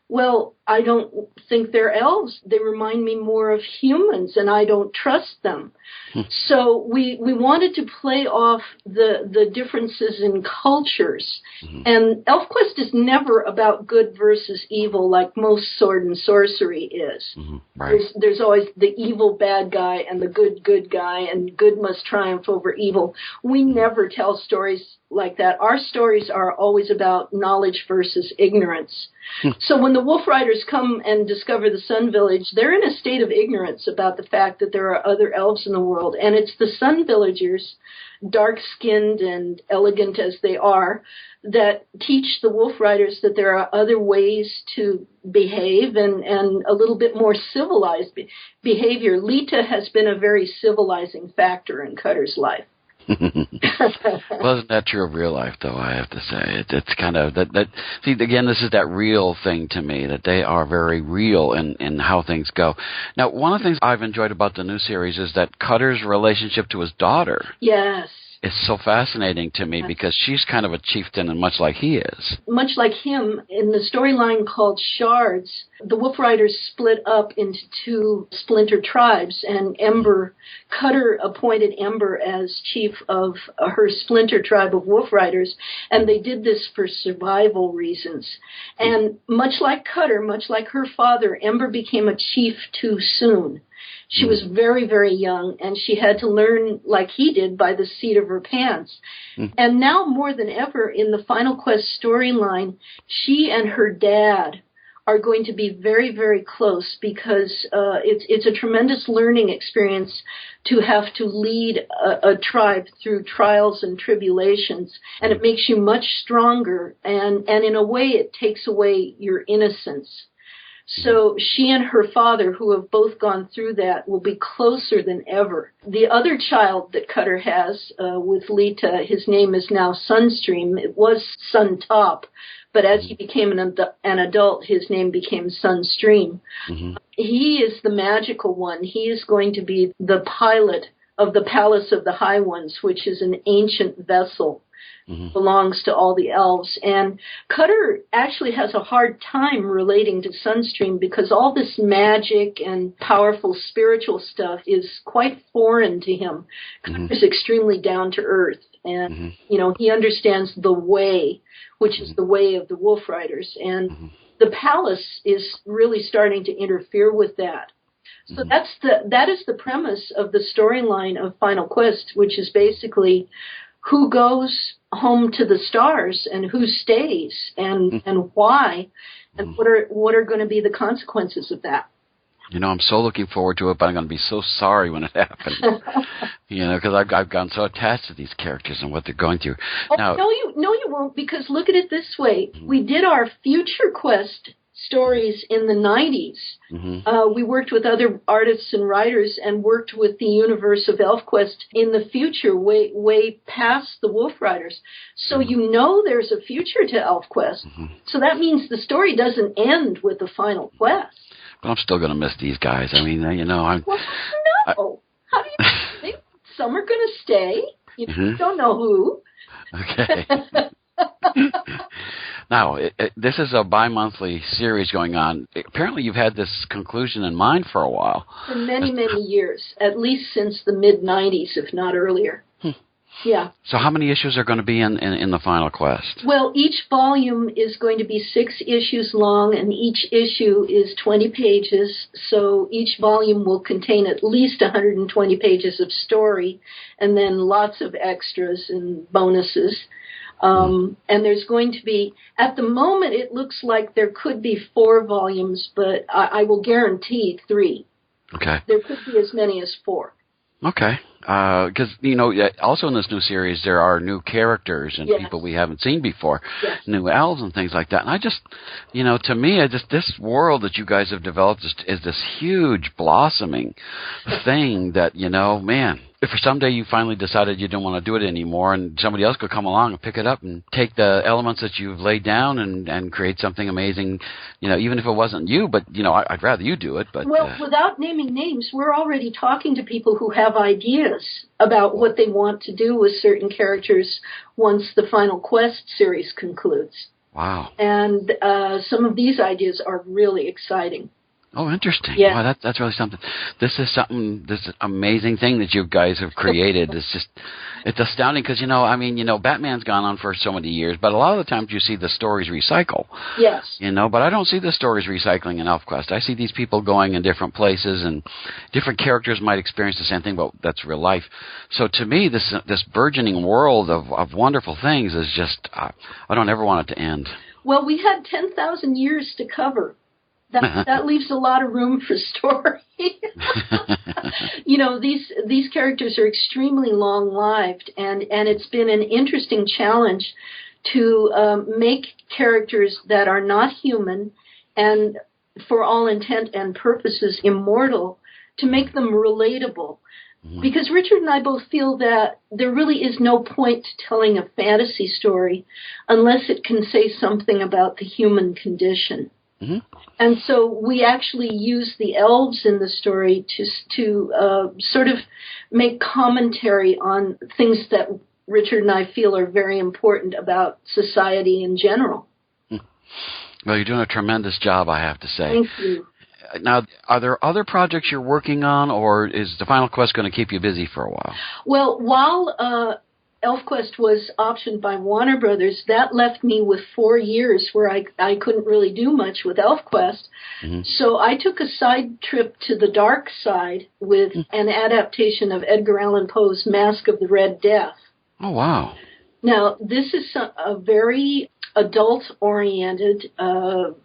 well, I don't think they're elves. They remind me more of humans, and I don't trust them. So we wanted to play off the differences in cultures. And ElfQuest is never about good versus evil like most sword and sorcery is. Right. There's always the evil bad guy and the good guy, and good must triumph over evil. We never tell stories like that. Our stories are always about knowledge versus ignorance. So when the Wolf Riders come and discover the Sun Village, they're in a state of ignorance about the fact that there are other elves in the world. And it's the Sun Villagers, dark-skinned and elegant as they are, that teach the Wolf Riders that there are other ways to behave and a little bit more civilized behavior. Lita has been a very civilizing factor in Cutter's life. Well, isn't that true of real life, though, I have to say? It's kind of, that. See, again, this is that real thing to me, that they are very real in how things go. Now, one of the things I've enjoyed about the new series is that Cutter's relationship to his daughter. Yes. It's so fascinating to me, because she's kind of a chieftain, and much like he is. Much like him, in the storyline called Shards, the Wolf Riders split up into two splinter tribes, and Cutter appointed Ember as chief of her splinter tribe of Wolf Riders, and they did this for survival reasons. And much like Cutter, much like her father, Ember became a chief too soon. She was very, very young, and she had to learn, like he did, by the seat of her pants. And now more than ever, in the Final Quest storyline, she and her dad are going to be very, very close, because it's a tremendous learning experience to have to lead a tribe through trials and tribulations, and it makes you much stronger, and in a way it takes away your innocence. So she and her father, who have both gone through that, will be closer than ever. The other child that Cutter has with Lita, his name is now Sunstream. It was Suntop, but as he became an adult, his name became Sunstream. He is the magical one. He is going to be the pilot of the Palace of the High Ones, which is an ancient vessel. Belongs to all the elves. And Cutter actually has a hard time relating to Sunstream, because all this magic and powerful spiritual stuff is quite foreign to him. Cutter's extremely down to earth, and he understands the way, which is the way of the Wolf Riders, and the palace is really starting to interfere with that. So that is the premise of the storyline of Final Quest, which is basically who goes home to the stars and who stays and why, and what are going to be the consequences of that. I'm so looking forward to it, but I'm going to be so sorry when it happens. Because I've gotten so attached to these characters and what they're going through. Now, no, you won't, because look at it this way. We did our Future Quest stories in the 90s. We worked with other artists and writers and worked with the universe of ElfQuest in the future, way past the Wolf Riders. So there's a future to ElfQuest. So that means the story doesn't end with the final quest. But I'm still going to miss these guys. I mean, I'm... Well, no. How do you think some are going to stay? You don't know who. Okay. Now, this is a bi-monthly series going on. Apparently you've had this conclusion in mind for a while. For many, many years, at least since the mid-90s, if not earlier. Yeah. So how many issues are going to be in the Final Quest? Well, each volume is going to be 6 issues long, and each issue is 20 pages. So each volume will contain at least 120 pages of story, and then lots of extras and bonuses. And there's going to be, at the moment, it looks like there could be 4 volumes, but I will guarantee 3. Okay. There could be as many as 4. Okay. Because, also in this new series, there are new characters and people we haven't seen before, new elves and things like that. And I just, to me, this world that you guys have developed is this huge blossoming thing that, man, if for someday you finally decided you don't want to do it anymore and somebody else could come along and pick it up and take the elements that you've laid down and create something amazing, even if it wasn't you, but, I'd rather you do it. But well, without naming names, we're already talking to people who have ideas about what they want to do with certain characters once the Final Quest series concludes. Wow. And some of these ideas are really exciting. Oh, interesting. Yeah. Wow, that's really something. This amazing thing that you guys have created. It's astounding because, Batman's gone on for so many years, but a lot of the times you see the stories recycle. Yes. But I don't see the stories recycling in ElfQuest. I see these people going in different places and different characters might experience the same thing, but that's real life. So to me, this burgeoning world of wonderful things is just, I don't ever want it to end. Well, we had 10,000 years to cover. That leaves a lot of room for story. These characters are extremely long-lived, and it's been an interesting challenge to make characters that are not human and, for all intent and purposes, immortal, to make them relatable. Mm-hmm. Because Richard and I both feel that there really is no point to telling a fantasy story unless it can say something about the human condition. Mm-hmm. And so we actually use the elves in the story to sort of make commentary on things that Richard and I feel are very important about society in general. Well, you're doing a tremendous job, I have to say. Thank you. Now, are there other projects you're working on, or is the Final Quest going to keep you busy for a while? Well, while ElfQuest was optioned by Warner Brothers, that left me with 4 years where I couldn't really do much with ElfQuest. Mm-hmm. So I took a side trip to the dark side with an adaptation of Edgar Allan Poe's Masque of the Red Death. Oh, wow. Now, this is a very adult-oriented,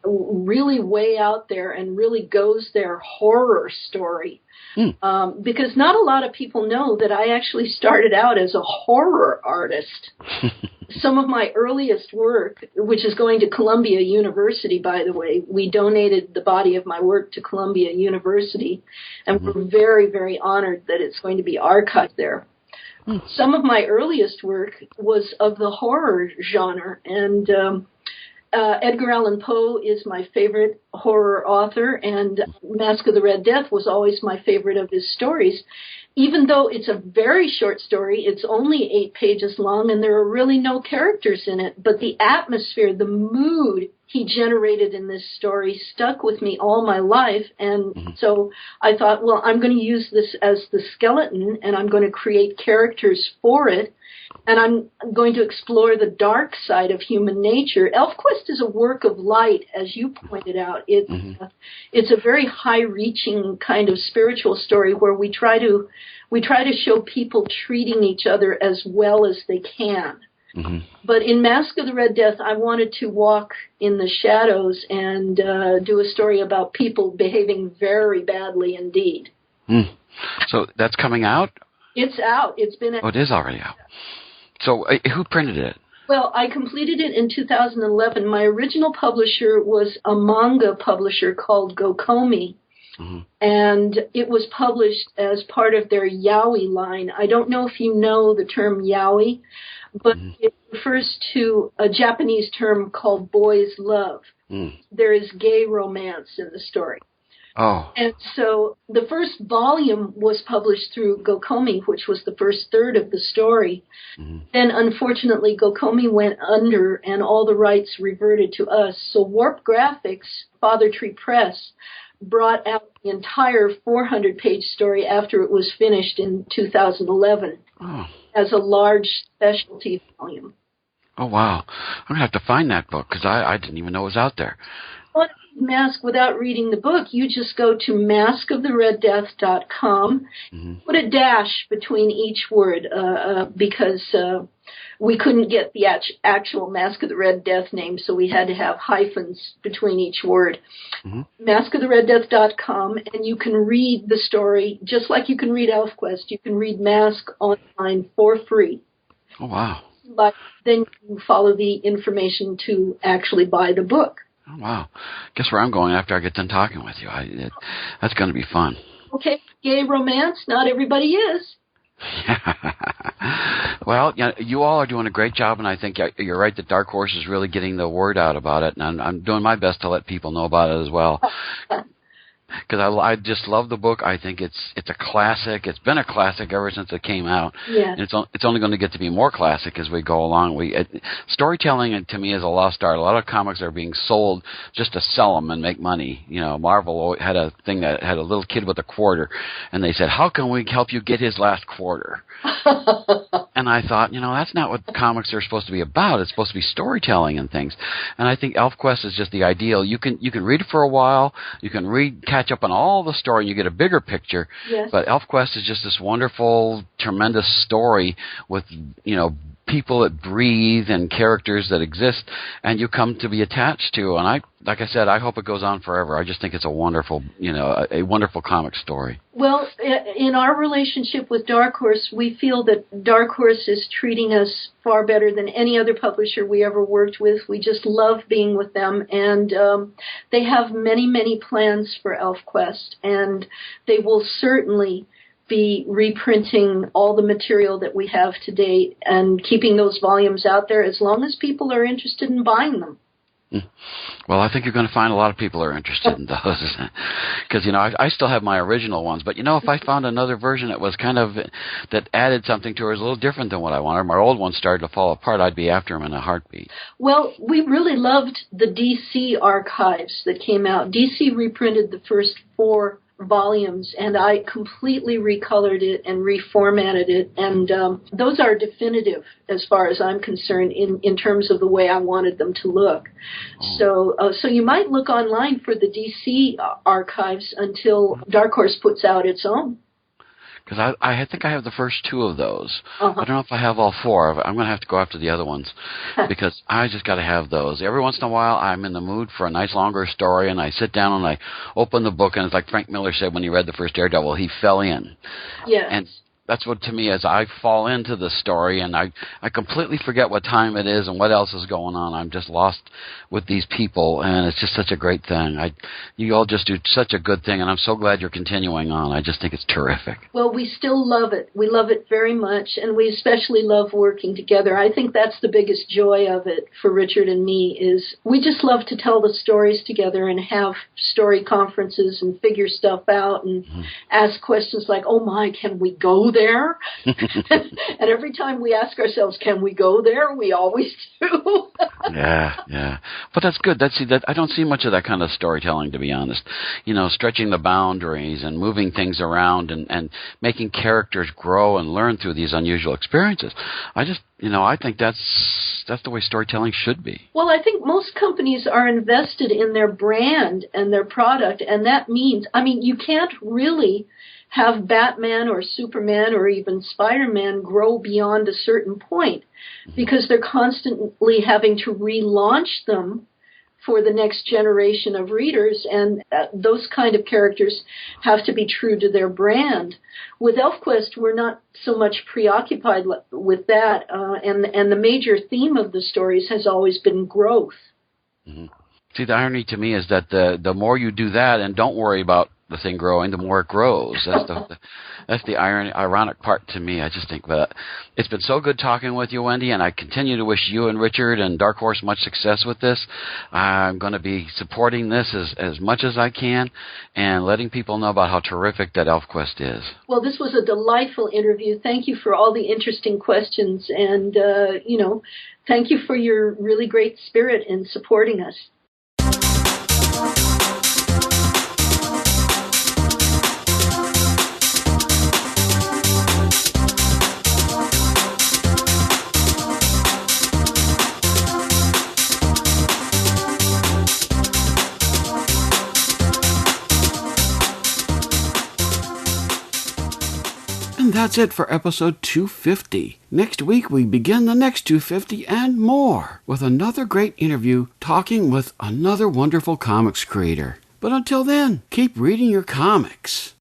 really way out there and really goes there horror story. Because not a lot of people know that I actually started out as a horror artist. Some of my earliest work, which is going to Columbia University, by the way, we donated the body of my work to Columbia University, and we're very, very honored that it's going to be archived there. Some of my earliest work was of the horror genre, and Edgar Allan Poe is my favorite horror author, and Masque of the Red Death was always my favorite of his stories. Even though it's a very short story, it's only 8 pages long, and there are really no characters in it. But the atmosphere, the mood he generated in this story stuck with me all my life. And so I thought, well, I'm going to use this as the skeleton, and I'm going to create characters for it. And I'm going to explore the dark side of human nature. ElfQuest is a work of light, as you pointed out. It's a very high-reaching kind of spiritual story where we try to show people treating each other as well as they can. Mm-hmm. But in Masque of the Red Death, I wanted to walk in the shadows and do a story about people behaving very badly indeed. So that's coming out? It's out. It's been. Oh, it is already out. So who printed it? Well, I completed it in 2011. My original publisher was a manga publisher called Gokomi, and it was published as part of their yaoi line. I don't know if you know the term yaoi, but it refers to a Japanese term called boys' love. There is gay romance in the story. Oh. And so the first volume was published through Gokomi, which was the first third of the story. Then, unfortunately, Gokomi went under and all the rights reverted to us. So Warp Graphics, Father Tree Press, brought out the entire 400-page story after it was finished in 2011 as a large specialty volume. Oh, wow. I'm going to have to find that book because I didn't even know it was out there. Well, Mask without reading the book, you just go to maskofthereddeath.com, put a dash between each word, because we couldn't get the actual Mask of the Red Death name, so we had to have hyphens between each word. Maskofthereddeath.com, and you can read the story just like you can read ElfQuest. You can read Mask online for free. Oh, wow. But then you follow the information to actually buy the book. Oh, wow. Guess where I'm going after I get done talking with you. That's going to be fun. Okay, gay romance, not everybody is. Well, you all are doing a great job, and I think you're right that Dark Horse is really getting the word out about it, and I'm doing my best to let people know about it as well. Because I just love the book. I think it's a classic. It's been a classic ever since it came out. Yeah. And it's only going to get to be more classic as we go along. Storytelling to me is a lost art. A lot of comics are being sold just to sell them and make money. Marvel had a thing that had a little kid with a quarter, and they said, "How can we help you get his last quarter?" And I thought, that's not what comics are supposed to be about. It's supposed to be storytelling and things. And I think ElfQuest is just the ideal. You can read it for a while. You can catch up on all the story, and you get a bigger picture. Yes. But ElfQuest is just this wonderful, tremendous story with, people that breathe and characters that exist, and you come to be attached to. And like I said, I hope it goes on forever. I just think it's a wonderful, a wonderful comic story. Well, in our relationship with Dark Horse, we feel that Dark Horse is treating us far better than any other publisher we ever worked with. We just love being with them, and they have many, many plans for ElfQuest, and they will certainly be reprinting all the material that we have to date and keeping those volumes out there as long as people are interested in buying them. Well, I think you're going to find a lot of people are interested in those. Because, I still have my original ones. But, if I found another version that was that added something to it, was a little different than what I wanted, my old one started to fall apart, I'd be after them in a heartbeat. Well, we really loved the DC archives that came out. DC reprinted the first 4 volumes, and I completely recolored it and reformatted it, and those are definitive as far as I'm concerned in terms of the way I wanted them to look. So you might look online for the DC archives until Dark Horse puts out its own. Because I think I have the first 2 of those. Uh-huh. I don't know if I have all 4. I'm going to have to go after the other ones because I just got to have those. Every once in a while, I'm in the mood for a nice longer story, and I sit down and I open the book, and it's like Frank Miller said when he read the first Daredevil, he fell in. Yes. And that's what, to me, is I fall into the story, and I completely forget what time it is and what else is going on. I'm just lost with these people, and it's just such a great thing. You all just do such a good thing, and I'm so glad you're continuing on. I just think it's terrific. Well, we still love it. We love it very much, and we especially love working together. I think that's the biggest joy of it for Richard and me, is we just love to tell the stories together and have story conferences and figure stuff out and ask questions like, oh my, can we go there? And every time we ask ourselves, can we go there? We always do. Yeah. But that's good. I don't see much of that kind of storytelling, to be honest. Stretching the boundaries and moving things around and making characters grow and learn through these unusual experiences. I think that's the way storytelling should be. Well, I think most companies are invested in their brand and their product, and that means, you can't really have Batman or Superman or even Spider-Man grow beyond a certain point because they're constantly having to relaunch them for the next generation of readers, and those kind of characters have to be true to their brand. With ElfQuest, we're not so much preoccupied with that, and the major theme of the stories has always been growth. Mm-hmm. See, the irony to me is that the more you do that and don't worry about the thing growing, the more it grows. That's the ironic part to me. I just think that it's been so good talking with you, Wendy, and I continue to wish you and Richard and Dark Horse much success with this. I'm going to be supporting this as much as I can and letting people know about how terrific that ElfQuest is. Well, this was a delightful interview. Thank you for all the interesting questions, and thank you for your really great spirit in supporting us. And that's it for episode 250. Next week, we begin the next 250 and more with another great interview talking with another wonderful comics creator. But until then, keep reading your comics.